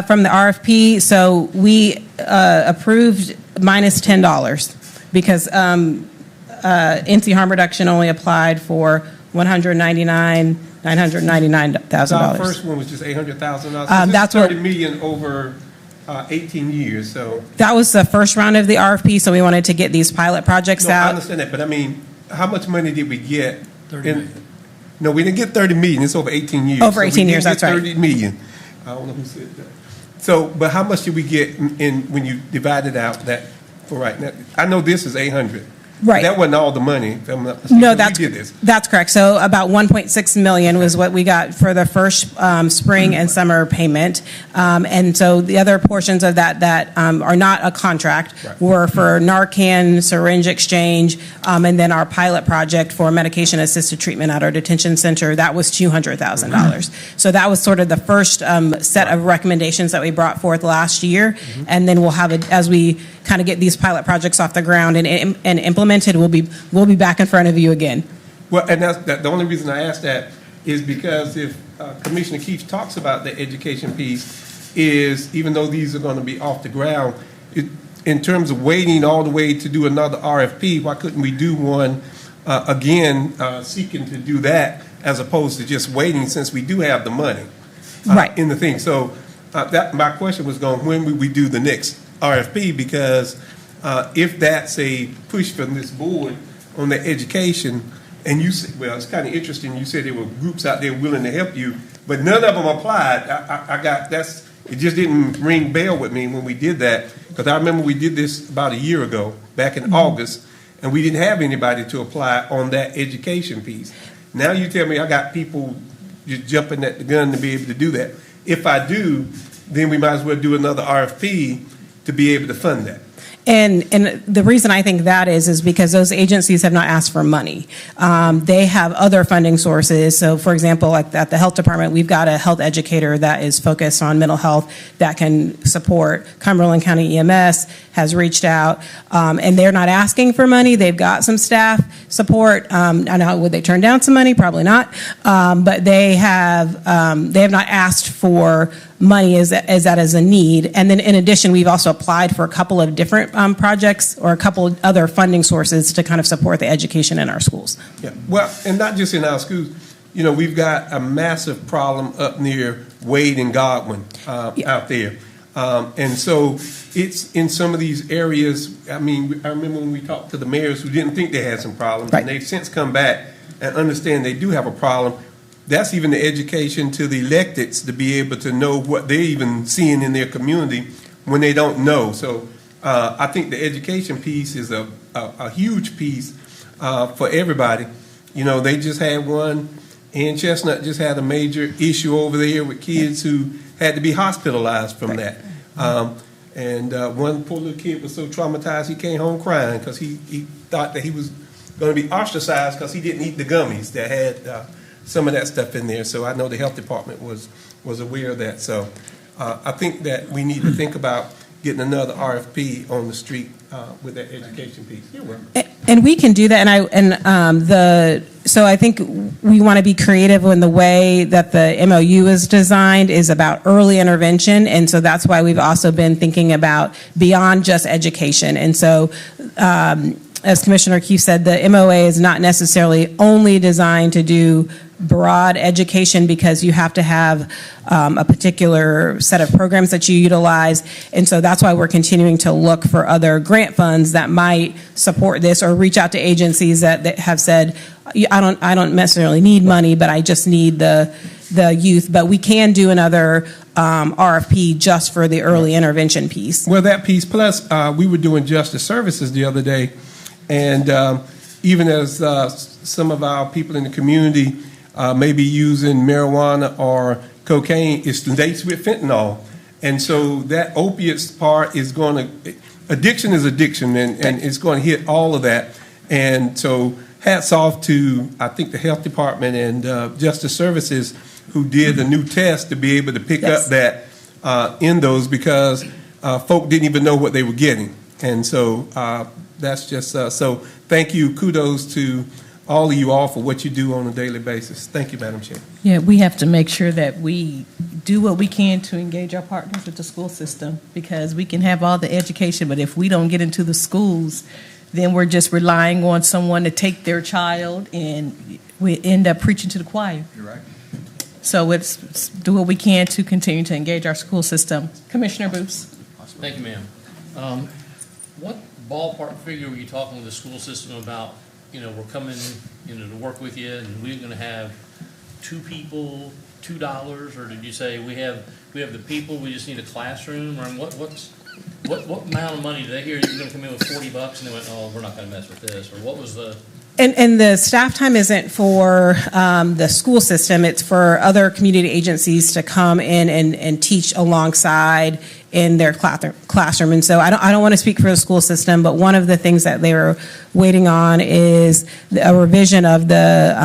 From the RFP, so we approved minus $10 because NC harm reduction only applied for $999,000. So our first one was just $800,000. That's $30 million over 18 years. So that was the first round of the RFP. So we wanted to get these pilot projects out. I understand that, but I mean, how much money did we get? No, we didn't get 30 million. It's over 18 years. Over 18 years, that's right. 30 million. I don't know who said that. So, but how much did we get in when you divide it out? That for right now, I know this is 800. Right. That wasn't all the money. If I'm not mistaken. No, We did this. that's correct. So about 1.6 million was what we got for the first spring and summer payment. And so the other portions of that are not a contract were for Narcan, syringe exchange, and then our pilot project for medication-assisted treatment at our detention center, that was $200,000. So that was sort of the first set of recommendations that we brought forth last year. And then we'll have it, as we kind of get these pilot projects off the ground and implemented, we'll be back in front of you again. Well, and that's the only reason I asked that is because if Commissioner Keefe talks about the education piece, is even though these are going to be off the ground, in terms of waiting all the way to do another RFP, why couldn't we do one again, seeking to do that as opposed to just waiting, since we do have the money in the thing? So that my question was going, when would we do the next RFP? Because if that's a push from this board on the education, and you said, well, it's kind of interesting, you said there were groups out there willing to help you, but none of them applied. It just didn't ring bell with me when we did that, because I remember we did this about a year ago, back in August, and we didn't have anybody to apply on that education piece. Now you tell me I got people just jumping at the gun to be able to do that. If I do, then we might as well do another RFP to be able to fund that. And the reason I think that is because those agencies have not asked for money. They have other funding sources. So, for example, like at the health department, we've got a health educator that is focused on mental health that can support. Cumberland County EMS has reached out, and they're not asking for money. They've got some staff support. I know, would they turn down some money? Probably not. But they have not asked for money as that is a need. And then in addition, we've also applied for a couple of different projects or a couple other funding sources to kind of support the education in our schools. Yeah, well, and not just in our schools. You know, we've got a massive problem up near Wade and Godwin out there. And so it's in some of these areas. I mean, I remember when we talked to the mayors who didn't think they had some problems, and they've since come back and understand they do have a problem. That's even the education to the electeds to be able to know what they're even seeing in their community when they don't know. So I think the education piece is a huge piece for everybody. You know, they just had one, and Chestnut just had a major issue over there with kids who had to be hospitalized from that. And one poor little kid was so traumatized he came home crying because he thought that he was going to be ostracized because he didn't eat the gummies that had some of that stuff in there. So I know the health department was aware of that. So I think that we need to think about getting another RFP on the street with that education piece. You're welcome. And we can do that. So I think we want to be creative in the way that the MOU is designed is about early intervention. And so that's why we've also been thinking about beyond just education. And so as Commissioner Keefe said, the MOA is not necessarily only designed to do broad education because you have to have a particular set of programs that you utilize. And so that's why we're continuing to look for other grant funds that might support this or reach out to agencies that have said, I don't necessarily need money, but I just need the youth. But we can do another RFP just for the early intervention piece. Well, that piece, plus we were doing justice services the other day, and even as some of our people in the community may be using marijuana or cocaine, it's laced with fentanyl. And so that opiates part is going to, addiction is addiction, and it's going to hit all of that. And so hats off to, I think, the health department and justice services who did the new test to be able to pick up that in those, because folk didn't even know what they were getting. And so that's just, so thank you, kudos to all of you all for what you do on a daily basis. Thank you, Madam Chair. Yeah, we have to make sure that we do what we can to engage our partners with the school system, because we can have all the education, but if we don't get into the schools, then we're just relying on someone to take their child, and we end up preaching to the choir. You're right. So let's do what we can to continue to engage our school system. Commissioner Booth. Thank you, ma'am. What ballpark figure were you talking with the school system about? You know, we're coming, to work with you, and we're going to have 2 people, $2, or did you say we have the people, we just need a classroom, or What amount of money, did they hear you were gonna come in with $40 and they went, oh, we're not gonna mess with this, or what was the? And the staff time isn't for the school system, it's for other community agencies to come in and teach alongside in their classroom. And so I don't want to speak for the school system, but one of the things that they were waiting on is a revision of the,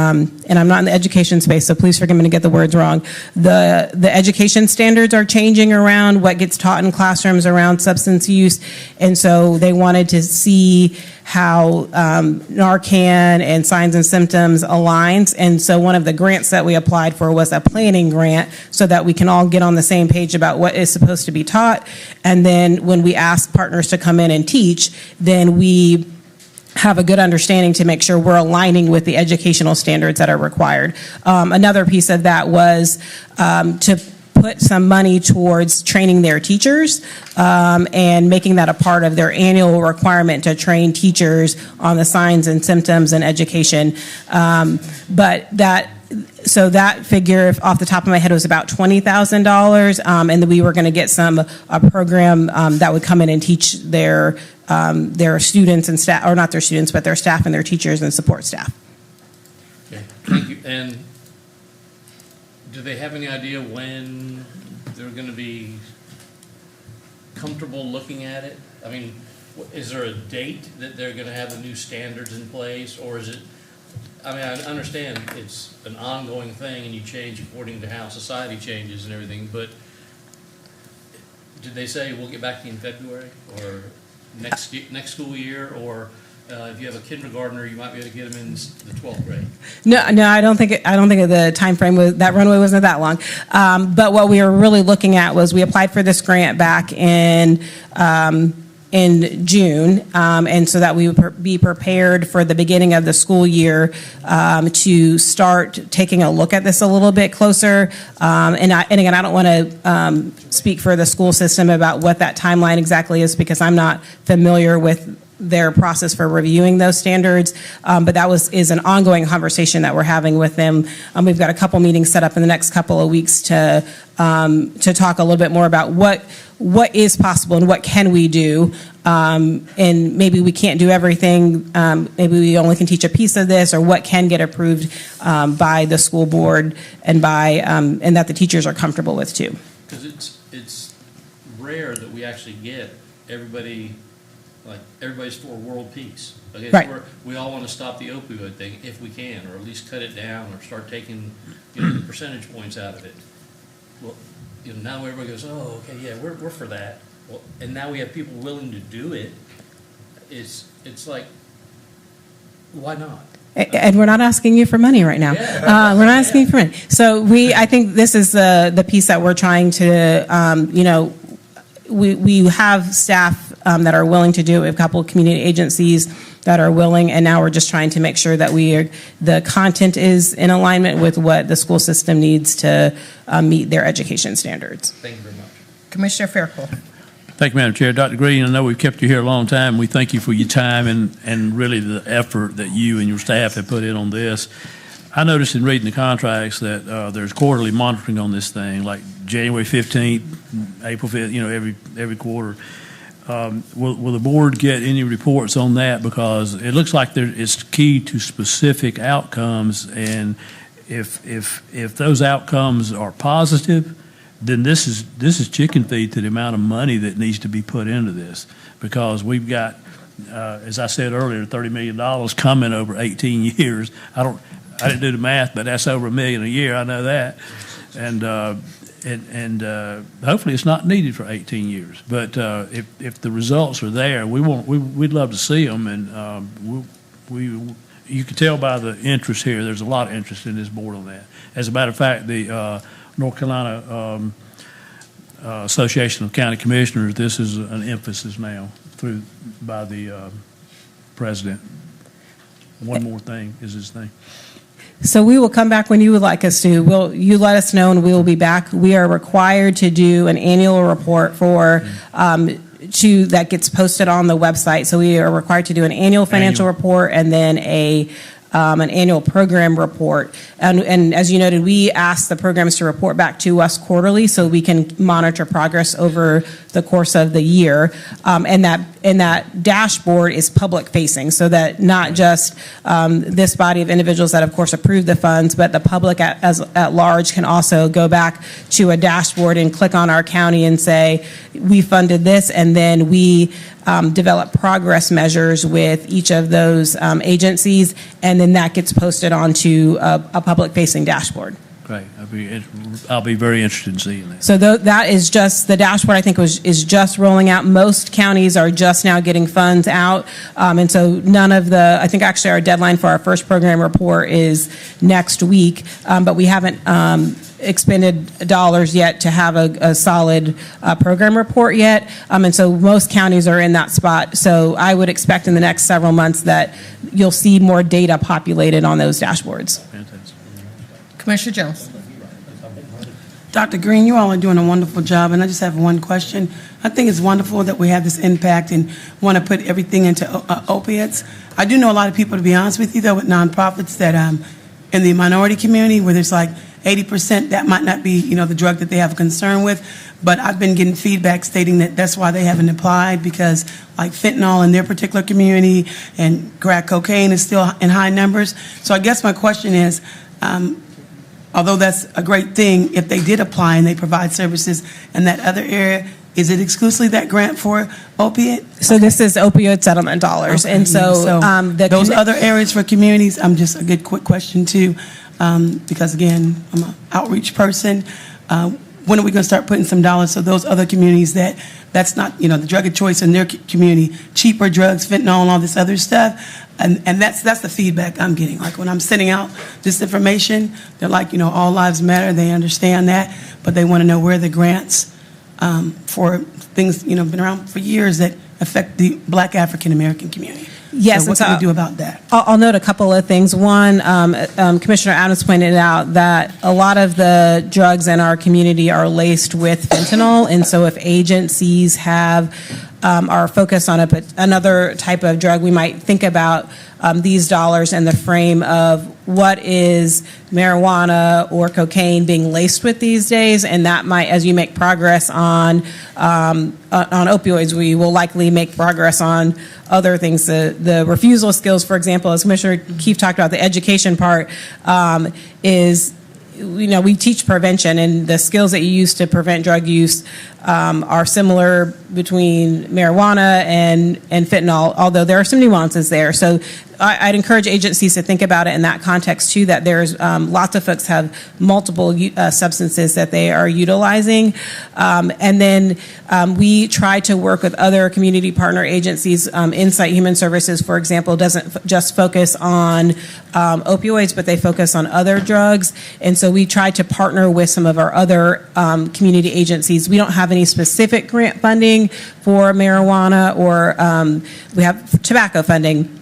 and I'm not in the education space, so please forgive me to get the words wrong. The education standards are changing around what gets taught in classrooms around substance use. And so they wanted to see how Narcan and signs and symptoms aligns. And so one of the grants that we applied for was a planning grant so that we can all get on the same page about what is supposed to be taught. And then when we ask partners to come in and teach, then we have a good understanding to make sure we're aligning with the educational standards that are required. Another piece of that was to put some money towards training their teachers and making that a part of their annual requirement to train teachers on the signs and symptoms and education. So that figure, off the top of my head, was about $20,000, and then we were going to get a program that would come in and teach their students and staff, or not their students, but their staff and their teachers and support staff. Okay, thank you. And do they have any idea when they're going to be comfortable looking at it? I mean, is there a date that they're going to have the new standards in place, or is it? I mean, I understand it's an ongoing thing and you change according to how society changes and everything, but did they say we'll get back to you in February or next school year, or if you have a kindergartner, you might be able to get them in the 12th grade? No, I don't think the time frame was, that runway wasn't that long. But what we were really looking at was we applied for this grant back in June, and so that we would be prepared for the beginning of the school year to start taking a look at this a little bit closer. And again, I don't want to speak for the school system about what that timeline exactly is because I'm not familiar with their process for reviewing those standards, but that is an ongoing conversation that we're having with them. We've got a couple meetings set up in the next couple of weeks to talk a little bit more about what is possible and what can we do, and maybe we can't do everything. Maybe we only can teach a piece of this, or what can get approved by the school board and and that the teachers are comfortable with too. Because it's rare that we actually get everybody. Like, everybody's for world peace. Okay, right. So we all want to stop the opioid thing if we can, or at least cut it down, or start taking the percentage points out of it. Well, now everybody goes, oh, okay, yeah, we're for that. Well, and now we have people willing to do it. It's like, why not? And we're not asking you for money right now. Yeah. We're not asking you for money. So I think this is the piece that we're trying to, we have staff that are willing to do it. We have a couple of community agencies that are willing, and now we're just trying to make sure that the content is in alignment with what the school system needs to meet their education standards. Thank you very much. Commissioner Fairclough. Thank you, Madam Chair. Dr. Green, I know we've kept you here a long time. We thank you for your time and really the effort that you and your staff have put in on this. I noticed in reading the contracts that there's quarterly monitoring on this thing, like January 15th, April 5th, every quarter. Will the board get any reports on that? Because it looks like it's key to specific outcomes, and if those outcomes are positive, then this is chicken feed to the amount of money that needs to be put into this. Because we've got, as I said earlier, $30 million coming over 18 years. I didn't do the math, but that's over $1 million a year. I know that, and hopefully it's not needed for 18 years. But if the results are there, we'd love to see them, and you can tell by the interest here. There's a lot of interest in this board on that. As a matter of fact, the North Carolina Association of County Commissioners, this is an emphasis now by the president. One more thing is his thing. So we will come back when you would like us to. You let us know and we will be back. We are required to do an annual report that gets posted on the website. So we are required to do an annual financial report and then an annual program report. And as you noted, we ask the programs to report back to us quarterly so we can monitor progress over the course of the year. And that dashboard is public facing, so that not just this body of individuals that of course approved the funds, but the public at large can also go back to a dashboard and click on our county and say, we funded this, and then we develop progress measures with each of those agencies, and then that gets posted onto a public-facing dashboard. Great. I'll be very interested in seeing that. So that is just, the dashboard I think is just rolling out. Most counties are just now getting funds out. And so I think actually our deadline for our first program report is next week, but we haven't expended dollars yet to have a solid program report yet. And so most counties are in that spot. So I would expect in the next several months that you'll see more data populated on those dashboards. Fantastic. Commissioner Jones. Dr. Green, you all are doing a wonderful job, and I just have one question. I think it's wonderful that we have this impact and want to put everything into opiates. I do know a lot of people, to be honest with you, though, with nonprofits that in the minority community where there's like 80% that might not be, the drug that they have a concern with, but I've been getting feedback stating that that's why they haven't applied, because like fentanyl in their particular community and crack cocaine is still in high numbers. So I guess my question is, although that's a great thing, if they did apply and they provide services in that other area, is it exclusively that grant for opiate? So this is opioid settlement dollars. Okay. And so those other areas for communities, just a good quick question too, because again, I'm an outreach person. When are we going to start putting some dollars so those other communities that's not, the drug of choice in their community, cheaper drugs, fentanyl and all this other stuff, and that's the feedback I'm getting. Like when I'm sending out this information, they're like, all lives matter, they understand that, but they want to know where the grants for things, been around for years that affect the Black African American community. Yes. So what can we do about that? I'll note a couple of things. One, Commissioner Adams pointed out that a lot of the drugs in our community are laced with fentanyl, and so if agencies are focused on another type of drug, we might think about these dollars in the frame of what is marijuana or cocaine being laced with these days, and that might, as you make progress on opioids, we will likely make progress on other things. The refusal skills, for example, as Commissioner Keefe talked about, the education part is, we teach prevention, and the skills that you use to prevent drug use are similar between marijuana and fentanyl, although there are some nuances there. So I'd encourage agencies to think about it in that context too, that there's lots of folks have multiple substances that they are utilizing. And then we try to work with other community partner agencies. Insight Human Services, for example, doesn't just focus on opioids, but they focus on other drugs. And so we try to partner with some of our other community agencies. We don't have any specific grant funding for marijuana, or we have tobacco funding.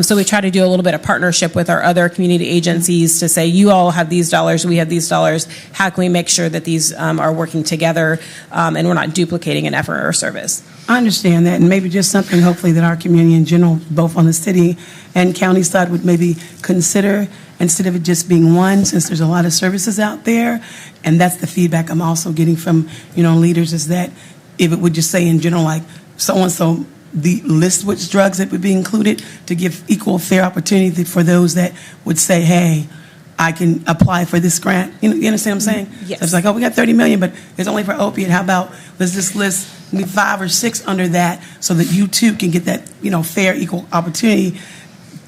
So we try to do a little bit of partnership with our other community agencies to say, you all have these dollars, we have these dollars. How can we make sure that these are working together and we're not duplicating an effort or service? I understand that, and maybe just something hopefully that our community in general, both on the city and county side, would maybe consider, instead of it just being one, since there's a lot of services out there. And that's the feedback I'm also getting from, leaders, is that if it would just say in general, like so-and-so, the list which drugs that would be included, to give equal fair opportunity for those that would say, hey, I can apply for this grant. You understand what I'm saying? Yes. So it's like, we got 30 million, but it's only for opiate. How about let's just list maybe 5 or 6 under that, so that you too can get that, fair, equal opportunity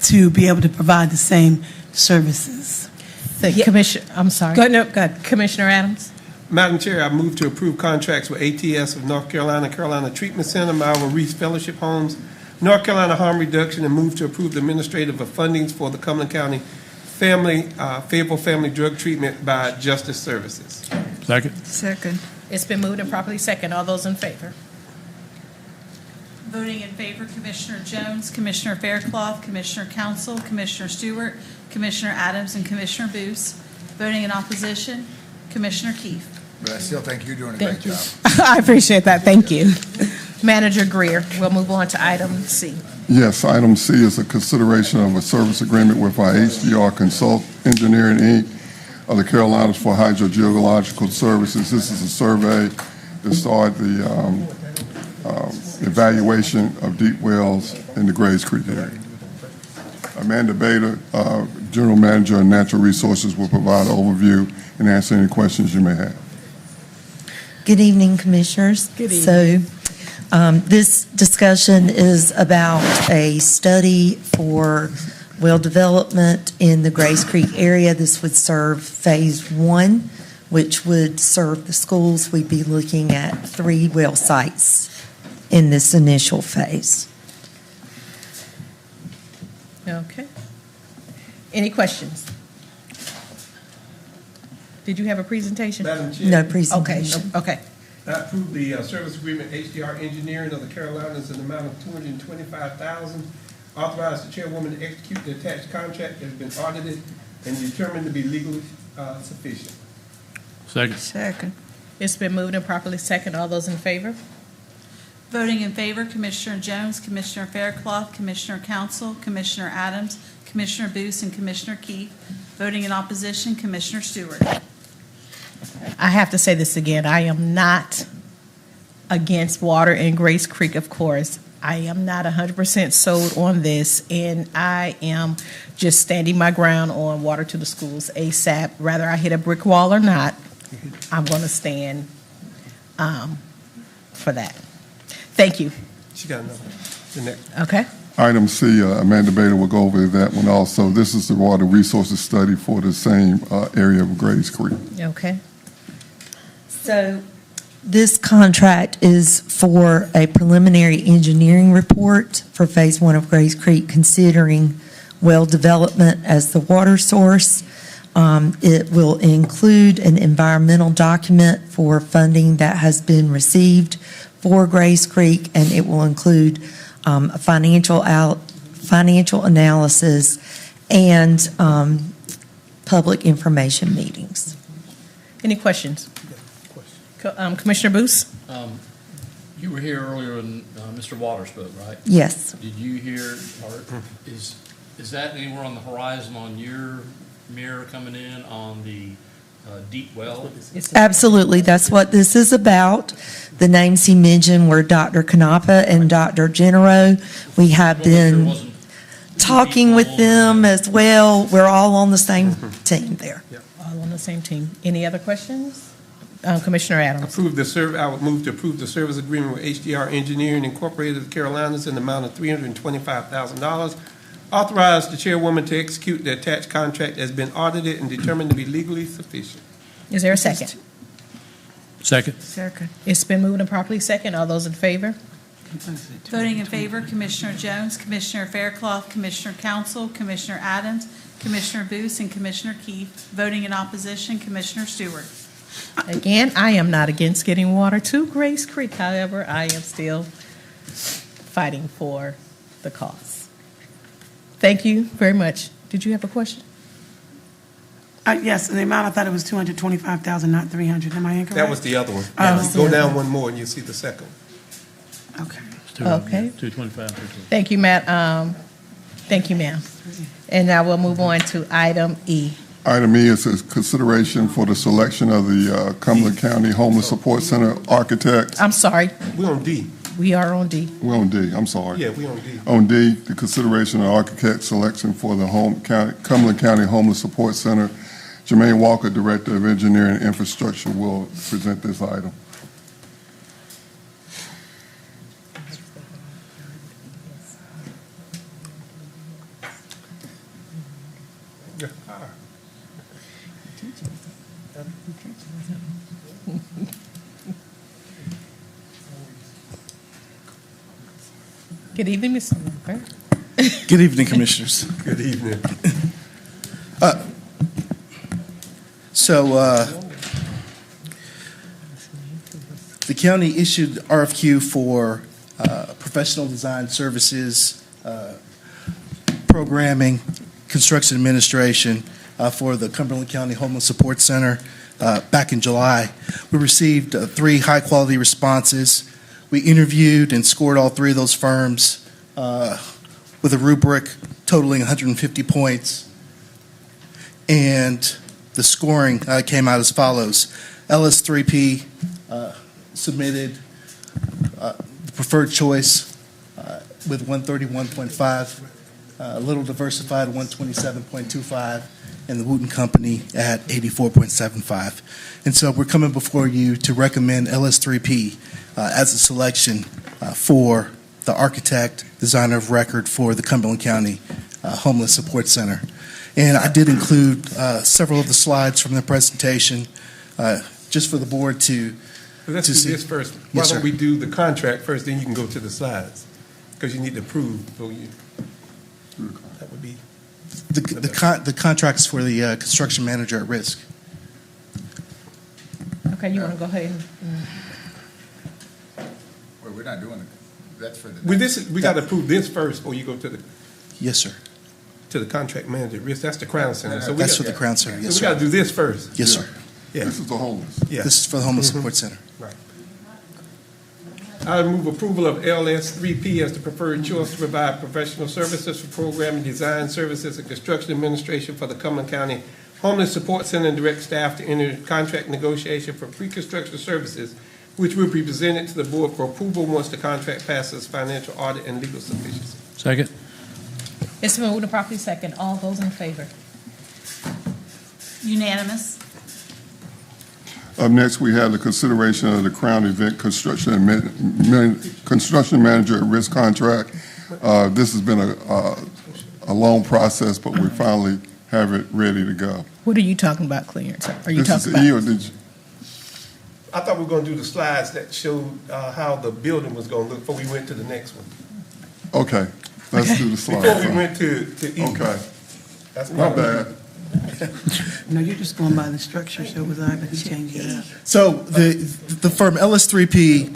to be able to provide the same services. I'm sorry. Go ahead. Commissioner Adams. Madam Chair, I move to approve contracts with ATS of North Carolina, Carolina Treatment Center, Malva Reese Fellowship Homes, North Carolina Harm Reduction, and move to approve the administrative of fundings for the Cumberland County Favorable Family Drug Treatment by Justice Services. Second. It's been moved and properly second. All those in favor? Voting in favor, Commissioner Jones, Commissioner Faircloth, Commissioner Council, Commissioner Stewart, Commissioner Adams, and Commissioner Booth. Voting in opposition, Commissioner Keefe. But I still think you're doing a great job. I appreciate that. Thank you. Manager Greer. We'll move on to item C. Yes, item C is a consideration of a service agreement with our HDR Consult Engineering, Inc. of the Carolinas for hydrogeological services. This is a survey to start the evaluation of deep wells in the Grays Creek area. Amanda Bader, General Manager of Natural Resources, will provide an overview and answer any questions you may have. Good evening, Commissioners. Good evening. So this discussion is about a study for well development in the Grays Creek area. This would serve Phase 1, which would serve the schools. We'd be looking at 3 well sites in this initial phase. Okay. Any questions? Did you have a presentation? Madam Chair. No presentation. Okay. I approve the service agreement HDR Engineering of the Carolinas in the amount of $225,000. Authorize the chairwoman to execute the attached contract that has been audited and determined to be legally sufficient. Second. Second. It's been moved and properly second. All those in favor? Voting in favor, Commissioner Jones, Commissioner Faircloth, Commissioner Council, Commissioner Adams, Commissioner Booth, and Commissioner Keith. Voting in opposition, Commissioner Stewart. I have to say this again. I am not against water in Grays Creek, of course. I am not 100% sold on this, and I am just standing my ground on water to the schools ASAP. Whether I hit a brick wall or not, I'm going to stand for that. Thank you. She got another one. The next. Okay. Item C, Amanda Bader will go over that one also. This is the water resources study for the same area of Grays Creek. Okay. So this contract is for a preliminary engineering report for Phase 1 of Grays Creek, considering well development as the water source. It will include an environmental document for funding that has been received for Grays Creek, and it will include a financial analysis and public information meetings. Any questions? Commissioner Booth? You were here earlier when Mr. Waters spoke, right? Yes. Did you hear, or is that anywhere on the horizon on your mirror coming in on the deep well? Absolutely. That's what this is about. The names he mentioned were Dr. Canapa and Dr. Genero. We have been talking with them as well. We're all on the same team there. All on the same team. Any other questions? Commissioner Adams. I would move to approve the service agreement with HDR Engineering Incorporated of the Carolinas in the amount of $325,000. Authorize the chairwoman to execute the attached contract as been audited and determined to be legally sufficient. Is there a second? Second. Second. It's been moved and properly second. All those in favor? Voting in favor, Commissioner Jones, Commissioner Faircloth, Commissioner Council, Commissioner Adams, Commissioner Booth, and Commissioner Keith. Voting in opposition, Commissioner Stewart. Again, I am not against getting water to Grays Creek. However, I am still fighting for the cause. Thank you very much. Did you have a question? Yes, and the amount, I thought it was 225,000, not 300. Am I incorrect? That was the other one. Oh. Go down one more and you'll see the second. Okay. Okay. 225. Thank you, Matt. Thank you, ma'am. And now we'll move on to item E. Item E is a consideration for the selection of the Cumberland County Homeless Support Center architect. I'm sorry. We're on D. We are on D. We're on D, I'm sorry. Yeah, we're on D. On D, the consideration of architect selection for the Cumberland County Homeless Support Center. Jermaine Walker, Director of Engineering and Infrastructure, will present this item. Good evening, Mr. Walker. Good evening, Commissioners. Good evening. The county issued RFQ for professional design services, programming, construction administration for the Cumberland County Homeless Support Center back in July. We received 3 high-quality responses. We interviewed and scored all 3 of those firms with a rubric totaling 150 points. And the scoring came out as follows. LS3P submitted the preferred choice with 131.5, Little Diversified 127.25, and the Wooten Company at 84.75. And so we're coming before you to recommend LS3P as a selection for the architect, designer of record for the Cumberland County Homeless Support Center. And I did include several of the slides from the presentation just for the board to Let's do see. this first. Why Yes, don't sir. we do the contract first, then you can go to the slides? Because you need to approve, so that would be. The contracts for the construction manager at risk. Okay, you want to go ahead and Well, we're not doing it. That's for the. We got to approve this first, before you go to the. Yes, sir. To the contract manager at risk. That's the Crown Center. So we That's got- for the Crown Center, yes, So we sir. got to do this first. Yes, sir. Yeah. This is the homeless. Yeah. This is for the Homeless Mhm. Support Center. Right. I move approval of LS3P as the preferred choice to provide professional services for program and design services and construction administration for the Cumberland County Homeless Support Center and direct staff to enter contract negotiation for pre-construction services, which will be presented to the board for approval once the contract passes financial audit and legal sufficiency. Second. It's been moved and properly second. All those in favor? Unanimous. Up next, we have the consideration of the Crown Event Construction Construction Manager at Risk contract. This has been a long process, but we finally have it ready to go. What are you talking about, Clarence? Are you This talking is E or about? did you? I thought we were going to do the slides that showed how the building was going to look before we went to the next one. Okay, let's do the slides. Before we went to E. Okay, That's my why- bad. No, you're just going by the structure, so was I, but he changed it up. So the firm LS3P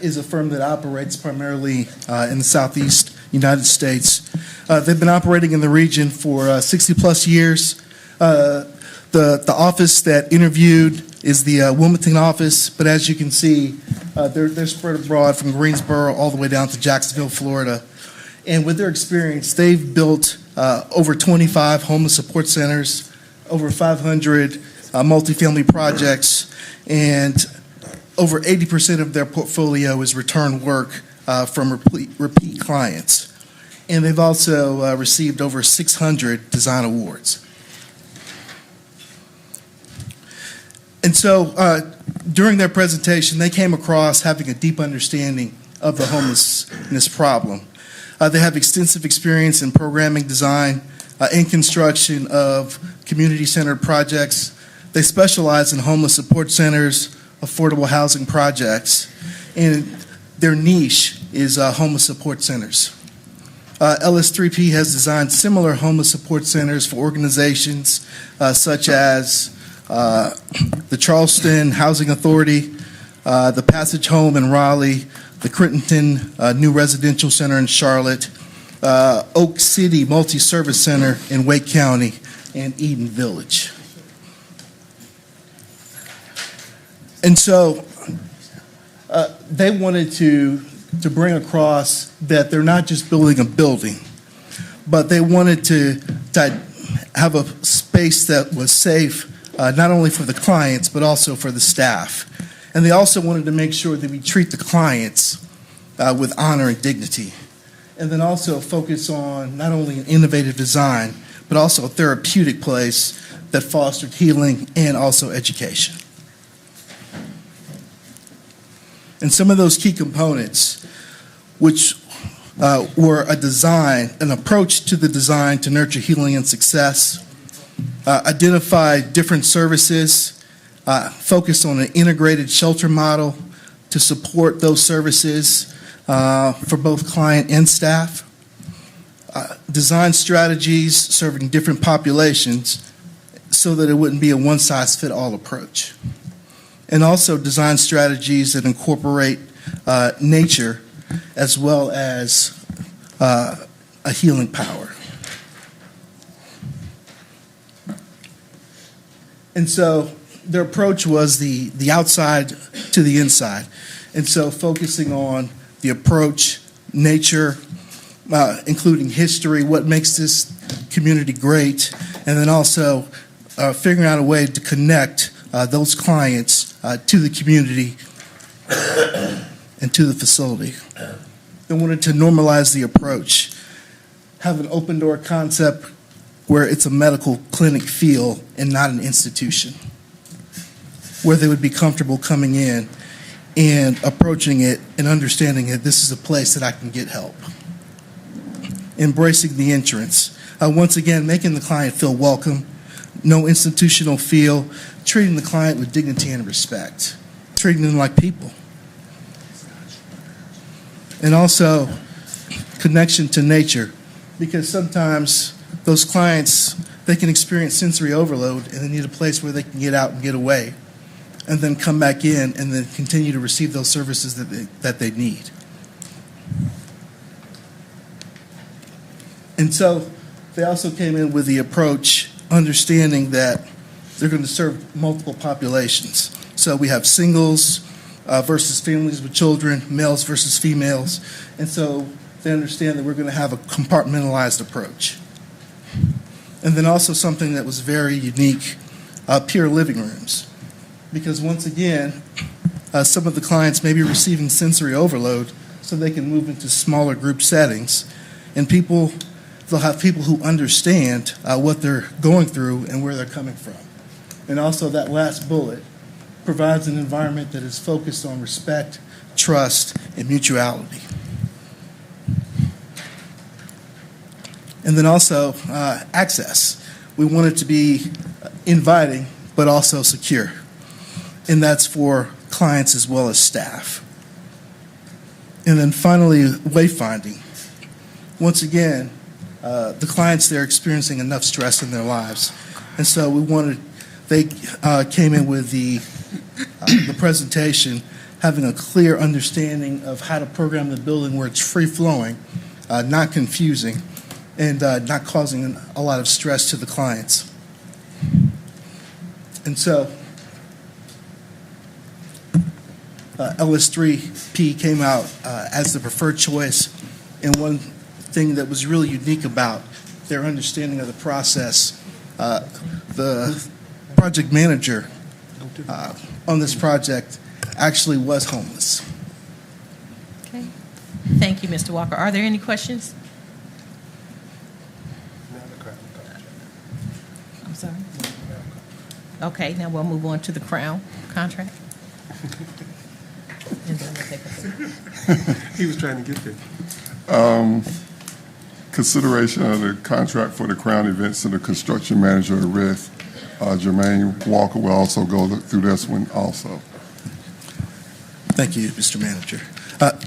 is a firm that operates primarily in the southeast United States. They've been operating in the region for 60-plus years. The office that interviewed is the Wilmington office, but as you can see, they're spread abroad from Greensboro all the way down to Jacksonville, Florida. And with their experience, they've built over 25 homeless support centers, over 500 multifamily projects, and over 80% of their portfolio is return work from repeat clients. And they've also received over 600 design awards. And so during their presentation, they came across having a deep understanding of the homelessness problem. They have extensive experience in programming, design, and construction of community-centered projects. They specialize in homeless support centers, affordable housing projects, and their niche is homeless support centers. LS3P has designed similar homeless support centers for organizations such as the Charleston Housing Authority, the Passage Home in Raleigh, the Crittenton New Residential Center in Charlotte, Oak City Multi-Service Center in Wake County, and Eden Village. And so they wanted to bring across that they're not just building a building, but they wanted to have a space that was safe, not only for the clients, but also for the staff. And they also wanted to make sure that we treat the clients with honor and dignity. And then also focus on not only an innovative design, but also a therapeutic place that fostered healing and also education. And some of those key components, which were a design, an approach to the design to nurture healing and success, identify different services, focus on an integrated shelter model to support those services for both client and staff, design strategies serving different populations so that it wouldn't be a one-size-fit-all approach, and also design strategies that incorporate nature as well as a healing power. And so their approach was the outside to the inside. And so focusing on the approach, nature, including history, what makes this community great, and then also figuring out a way to connect those clients to the community and to the facility. They wanted to normalize the approach, have an open door concept where it's a medical clinic feel and not an institution, where they would be comfortable coming in and approaching it and understanding that this is a place that I can get help. Embracing the entrance. Once again, making the client feel welcome, no institutional feel, treating the client with dignity and respect, treating them like people. And also, connection to nature, because sometimes those clients, they can experience sensory overload and they need a place where they can get out and get away and then come back in and then continue to receive those services that they need. And so they also came in with the approach, understanding that they're going to serve multiple populations. So we have singles versus families with children, males versus females. And so they understand that we're going to have a compartmentalized approach. And then also something that was very unique, peer living rooms. Because once again, some of the clients may be receiving sensory overload so they can move into smaller group settings. And they'll have people who understand what they're going through and where they're coming from. And also that last bullet provides an environment that is focused on respect, trust, and mutuality. And then also access. We want it to be inviting, but also secure. And that's for clients as well as staff. And then finally, wayfinding. Once again, the clients, they're experiencing enough stress in their lives. And so they came in with the presentation, having a clear understanding of how to program the building where it's free-flowing, not confusing, and not causing a lot of stress to the clients. And so LS3P came out as the preferred choice, and one thing that was really unique about their understanding of the process, the project manager on this project actually was homeless. Okay. Thank you, Mr. Walker. Are there any questions? I'm sorry. Okay, now we'll move on to the Crown contract. And then we'll take a He was trying to get there. Consideration of the contract for the Crown Event Center construction manager at risk. Jermaine Walker will also go through this one also. Thank you, Mr. Manager.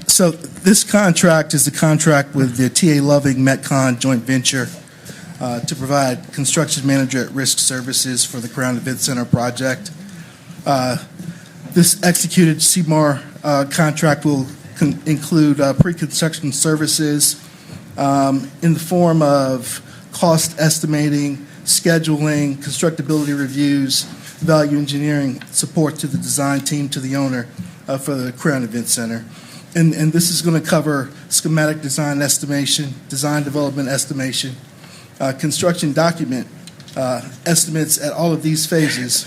So this contract is the contract with the TA Loving Metcon joint venture to provide construction manager at risk services for the Crown Event Center project. This executed CMAR contract will include pre-construction services in the form of cost estimating, scheduling, constructability reviews, value engineering support to the design team, to the owner for the Crown Event Center. And this is going to cover schematic design estimation, design development estimation, construction document estimates at all of these phases.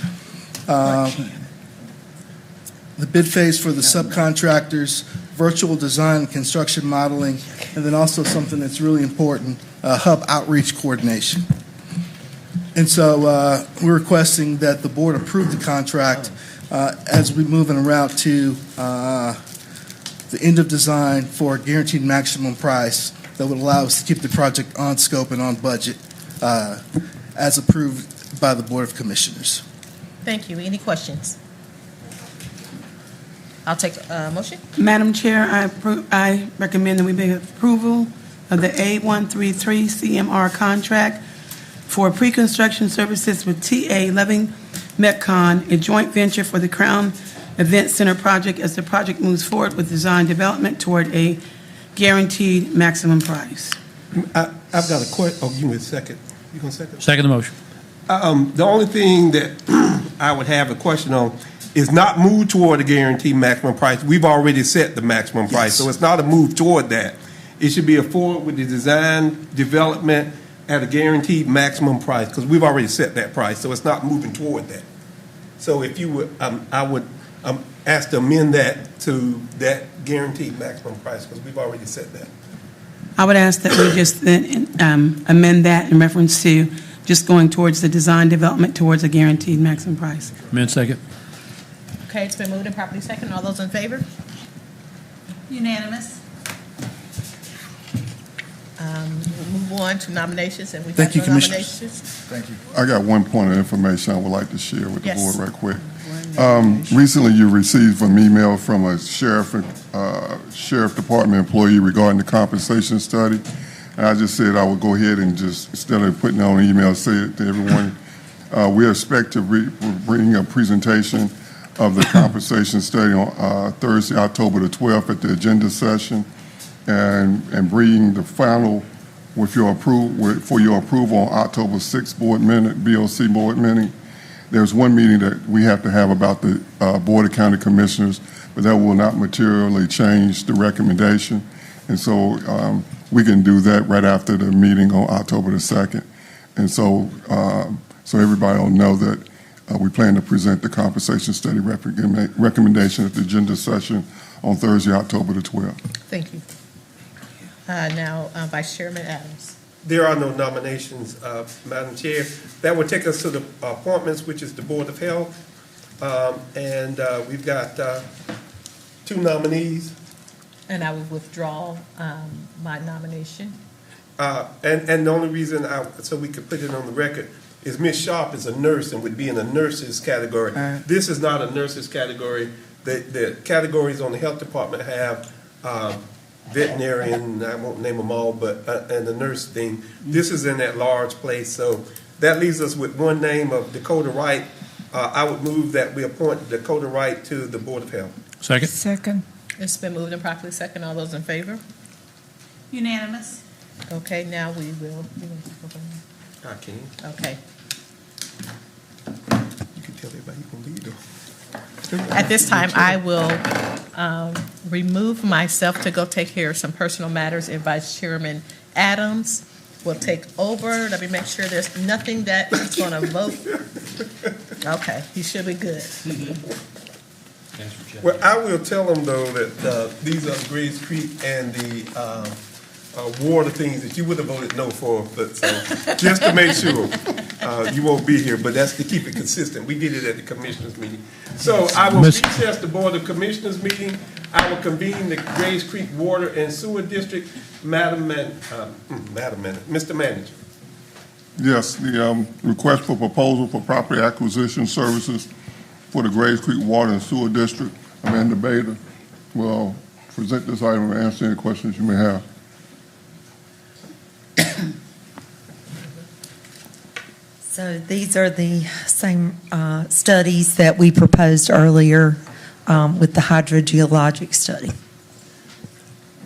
The bid phase for the subcontractors, virtual design and construction modeling, and then also something that's really important, hub outreach coordination. And so we're requesting that the board approve the contract as we move in a route to the end of design for a guaranteed maximum price that would allow us to keep the project on scope and on budget as approved by the Board of Commissioners. Thank you. Any questions? I'll take a motion. Madam Chair, I recommend that we make approval of the A133 CMR contract for pre-construction services with TA Loving Metcon, a joint venture for the Crown Event Center project as the project moves forward with design development toward a guaranteed maximum price. I've got a question. Oh, give me a second. You going to second? Second the motion. The only thing that I would have a question on is not move toward a guaranteed maximum price. We've already set the maximum price, so it's not a move toward that. It should be a forward with the design development at a guaranteed maximum price, because we've already set that price, so it's not moving toward that. So if you would, I would ask to amend that to that guaranteed maximum price, because we've already said that. I would ask that we just then amend that in reference to just going towards the design development towards a guaranteed maximum price. Amend second. Okay, it's been moved and properly second. All those in favor? Unanimous. We'll move on to nominations, and we Thank have you, no Commissioners. nominations. Thank you. I got one point of information I would like to share with the Yes. board right quick. Recently, you received an email from a sheriff department employee regarding the compensation study. And I just said I would go ahead and just, instead of putting it on email, say it to everyone. We expect to bring a presentation of the compensation study on Thursday, October the 12th at the agenda session, and bring the final for your approval on October 6th BOC board meeting. There's one meeting that we have to have about the Board of County Commissioners, but that will not materially change the recommendation. And so we can do that right after the meeting on October the 2nd. And so everybody will know that we plan to present the compensation study recommendation at the agenda session on Thursday, October the 12th. Thank you. Now, Vice Chairman Adams. There are no nominations, Madam Chair. That will take us to the appointments, which is the Board of Health. And we've got 2 nominees. And I will withdraw my nomination. And the only reason, so we could put it on the record, is Ms. Sharp is a nurse and would be in the nurses category. This is not a nurses category. The categories on the health department have veterinarian, I won't name them all, but and the nurse thing. This is in that large place, so that leaves us with one name of Dakota Wright. I would move that we appoint Dakota Wright to the Board of Health. Second. Second. It's been moved and properly second. All those in favor? Unanimous. Okay, now we will. I can. Okay. You can tell everybody you can lead though. At this time, I will remove myself to go take care of some personal matters, and Vice Chairman Adams will take over. Let me make sure there's nothing that he's going to vote. Okay, he should be good. Well, I will tell them though that these are Grays Creek and the water things that you would have voted no for, but so just to make sure you won't be here, but that's to keep it consistent. We did it at the commissioners meeting. So I will recess the Board of Commissioners meeting. I will convene the Grays Creek Water and Sewer District. Mr. Manager. Yes, the request for proposal for property acquisition services for the Grays Creek Water and Sewer District. Amanda Bader will present this item and answer any questions you may have. So these are the same studies that we proposed earlier with the hydrogeologic study.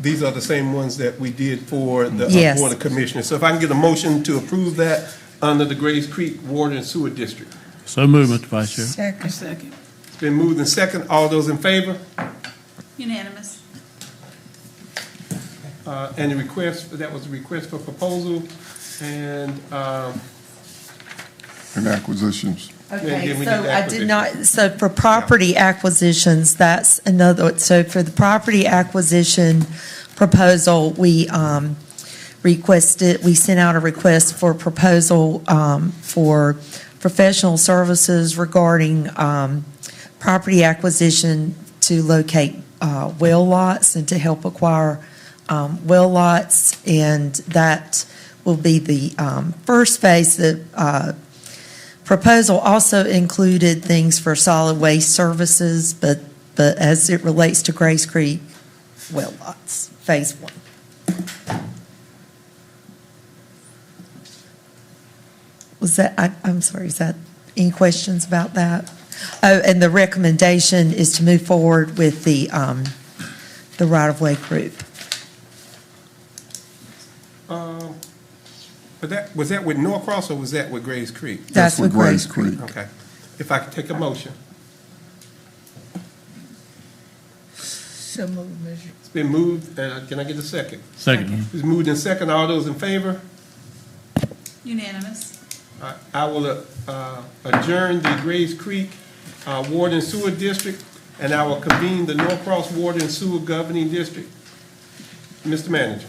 These are the same ones that we did for the Yes. Board of Commissioners. So if I can get a motion to approve that under the Grays Creek Water and Sewer District. So moved, Mr. Vice Chair. Second. It's been moved and second. All those in favor? Unanimous. And the request, that was a request for proposal and, And acquisitions. Okay, so I did not, so for property acquisitions, that's another, so for the property acquisition proposal, we we sent out a request for proposal for professional services regarding property acquisition to locate well lots and to help acquire well lots, and that will be the first phase. The proposal also included things for solid waste services, but as it relates to Grays Creek well lots, phase 1. Was that, I'm sorry, is that, any questions about that? Oh, and the recommendation is to move forward with the right-of-way group. But was that with Norcross or was that with Grays Creek? That's with Grays Creek. Okay. If I could take a motion. So moved, Measure. It's been moved. Can I get a second? Second. It's moved in second. All those in favor? Unanimous. I will adjourn the Grays Creek Water and Sewer District and I will convene the Norcross Water and Sewer Governing District. Mr. Manager.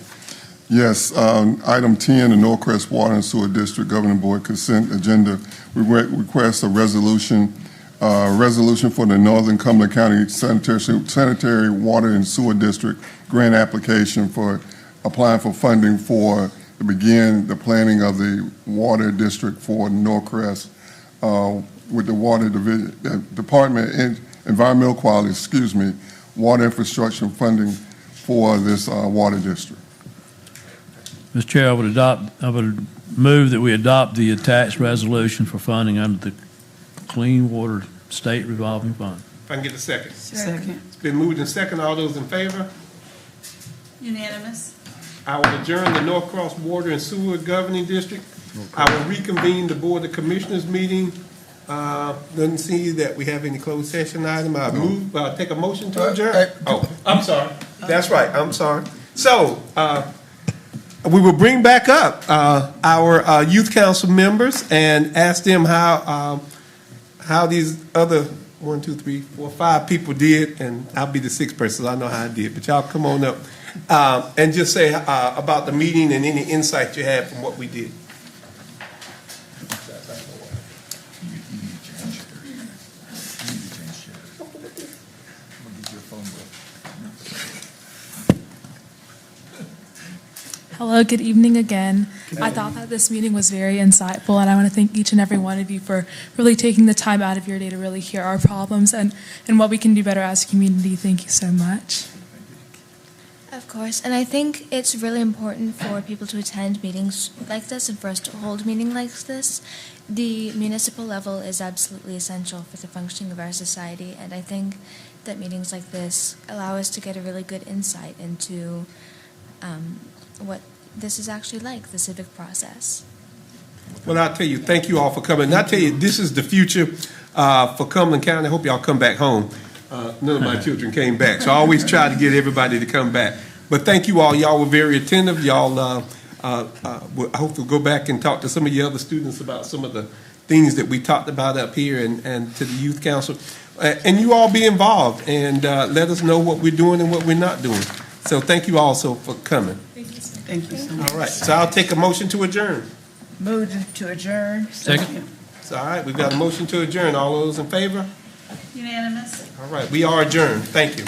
Yes, item 10, the Norcross Water and Sewer District Governing Board consent agenda. We request a resolution for the Northern Cumberland County Sanitary Water and Sewer District grant application for applying for funding to begin the planning of the water district for Norcross with the Water Department in Environmental Quality, water infrastructure funding for this water district. Mr. Chair, I would move that we adopt the attached resolution for funding under the Clean Water State Revolving Fund. If I can get a second. Second. It's been moved and second. All those in favor? Unanimous. I will adjourn the Norcross Water and Sewer Governing District. I will reconvene the Board of Commissioners meeting. Doesn't see that we have any closed session item. I'll take a motion to adjourn. Oh, I'm sorry. That's right, I'm sorry. So, we will bring back up our youth council members and ask them how these other 5 people did, and I'll be the 6th person, so I know how I did, but y'all come on up and just say about the meeting and any insight you have from what we did. Hello, good evening again. I thought that this meeting was very insightful, and I want to thank each and every one of you for really taking the time out of your day to really hear our problems and what we can do better as a community. Thank you so much. Of course, and I think it's really important for people to attend meetings like this and for us to hold meetings like this. The municipal level is absolutely essential for the functioning of our society, and I think that meetings like this allow us to get a really good insight into what this is actually like, the civic process. Well, I'll tell you, thank you all for coming. And I'll tell you, this is the future for Cumberland County. I hope y'all come back home. None of my children came back, so I always try to get everybody to come back. But thank you all. Y'all were very attentive. Y'all, I hope to go back and talk to some of your other students about some of the things that we talked about up here and to the youth council. And you all be involved and let us know what we're doing and what we're not doing. So thank you also for coming. Thank you so much. All right, so I'll take a motion to adjourn. Move to adjourn. Second. So, all right, we've got a motion to adjourn. All those in favor? Unanimous. All right, we are adjourned. Thank you.